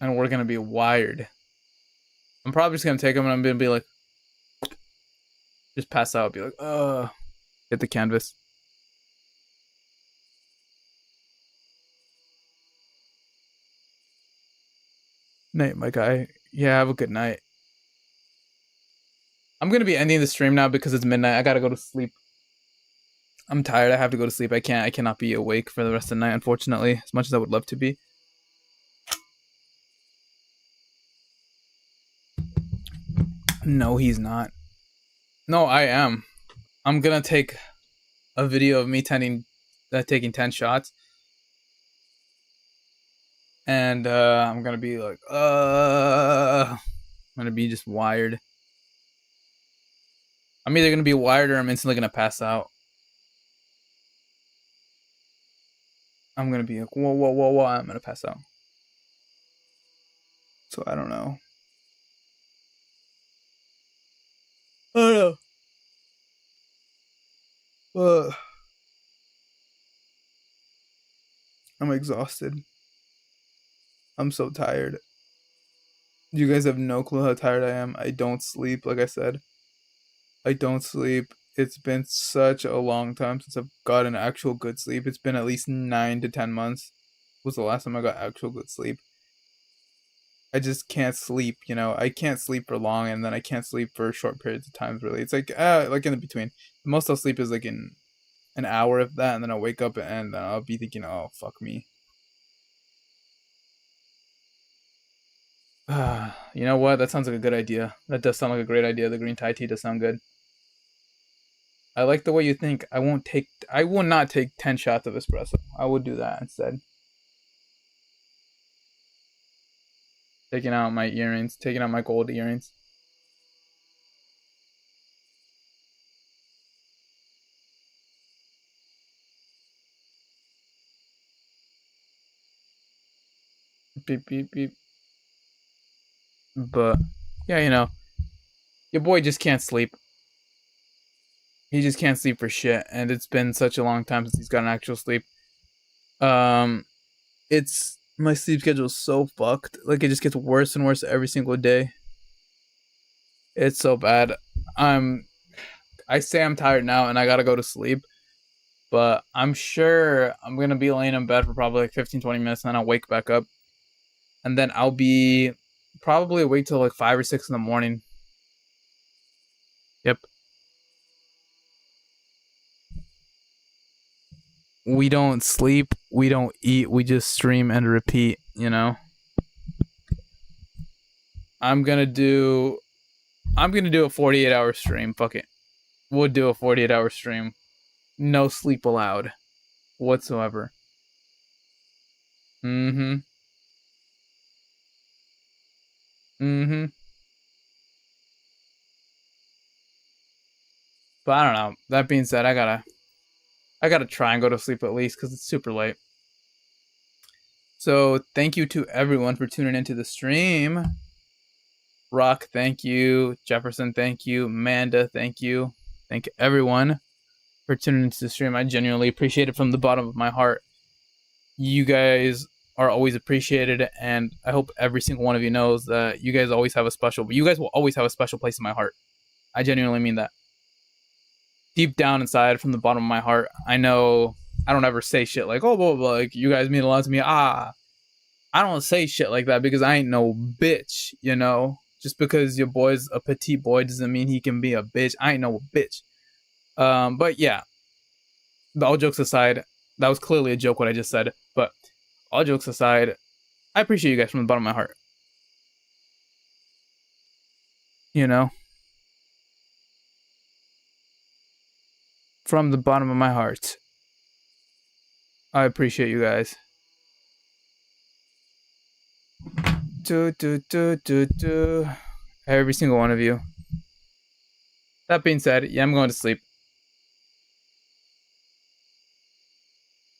And we're gonna be wired. I'm probably just gonna take them and I'm gonna be like, just pass out, be like, hit the canvas. Night, my guy. Yeah, have a good night. I'm gonna be ending the stream now because it's midnight. I gotta go to sleep. I'm tired. I have to go to sleep. I cannot be awake for the rest of the night, unfortunately, as much as I would love to be. No, he's not. No, I am. I'm gonna take a video of me taking 10 shots, and I'm gonna be like, I'm gonna be just wired. I'm either gonna be wired or I'm instantly gonna pass out. I'm gonna be like, whoa, whoa, whoa, whoa, I'm gonna pass out. So I don't know. I don't know. I'm exhausted. I'm so tired. You guys have no clue how tired I am. I don't sleep, like I said. I don't sleep. It's been such a long time since I've gotten actual good sleep. It's been at least 9 to 10 months. Was the last time I got actual good sleep. I just can't sleep. I can't sleep for long, and then I can't sleep for short periods of time. Really, it's like in the between. The most I'll sleep is like in an hour of that, and then I'll wake up and I'll be thinking, "Oh, fuck me." You know what? That sounds like a good idea. That does sound like a great idea. The green Thai tea does sound good. I like the way you think. I will not take 10 shots of espresso. I will do that instead. Taking out my earrings, taking out my gold earrings. Beep, beep, beep. But, yeah, your boy just can't sleep. He just can't sleep for shit. And it's been such a long time since he's gotten actual sleep. Um, it's my sleep schedule is so fucked. Like it just gets worse and worse every single day. It's so bad. I'm I say I'm tired now and I gotta go to sleep, but I'm sure I'm gonna be laying in bed for probably like 15, 20 minutes and then I'll wake back up. And then I'll be probably awake till like 5 or 6 in the morning. Yep. We don't sleep, we don't eat, we just stream and repeat. I'm gonna do a 48-hour stream. Fuck it. We'll do a 48-hour stream. No sleep allowed whatsoever. Mm-hmm. Mm-hmm. But I don't know. That being said, I gotta try and go to sleep at least because it's super late. So thank you to everyone for tuning into the stream. Rock, thank you. Jefferson, thank you. Amanda, thank you. Thank everyone for tuning into the stream. I genuinely appreciate it from the bottom of my heart. You guys are always appreciated, and I hope every single one of you knows that you guys always have a special. You guys will always have a special place in my heart. I genuinely mean that. Deep down inside, from the bottom of my heart, I know I don't ever say shit like, "Oh, blah, blah, blah, like you guys mean a lot to me." I don't say shit like that because I ain't no bitch. Just because your boy's a petite boy doesn't mean he can be a bitch. I ain't no bitch. But yeah, all jokes aside, that was clearly a joke what I just said. But all jokes aside, I appreciate you guys from the bottom of my heart. You know, from the bottom of my heart, I appreciate you guys. Every single one of you. That being said, yeah, I'm going to sleep.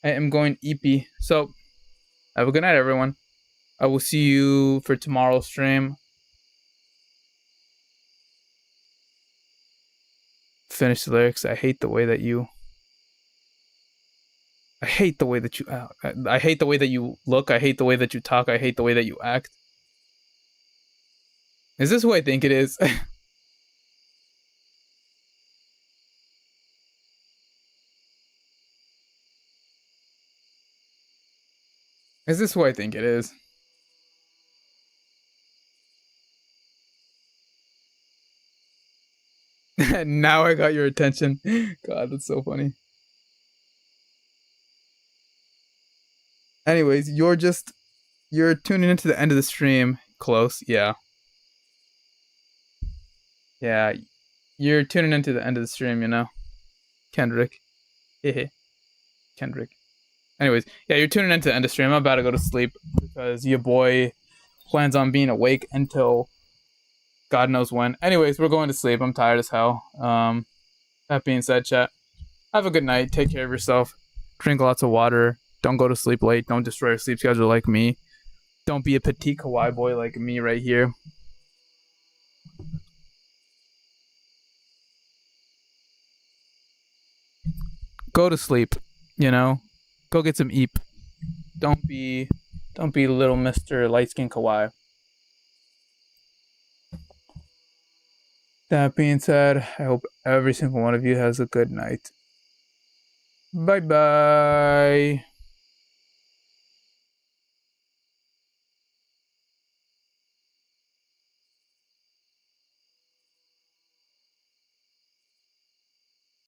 I am going eepy. So, have a good night, everyone. I will see you for tomorrow's stream. Finish the lyrics. I hate the way that you. I hate the way that you. I hate the way that you look. I hate the way that you talk. I hate the way that you act. Is this who I think it is? Is this who I think it is? Now I got your attention. God, that's so funny. Anyways, you're tuning into the end of the stream. Close, yeah. Yeah. You're tuning into the end of the stream. Kendrick. Kendrick. Anyways, yeah, you're tuning into the end of the stream. I'm about to go to sleep because your boy plans on being awake until God knows when. Anyways, we're going to sleep. I'm tired as hell. That being said, chat, have a good night. Take care of yourself. Drink lots of water. Don't go to sleep late. Don't destroy your sleep schedule like me. Don't be a petite kawaii boy like me right here. Go to sleep. Go get some eep. Don't be little Mr. Light Skin Kawaii. That being said, I hope every single one of you has a good night. Bye bye.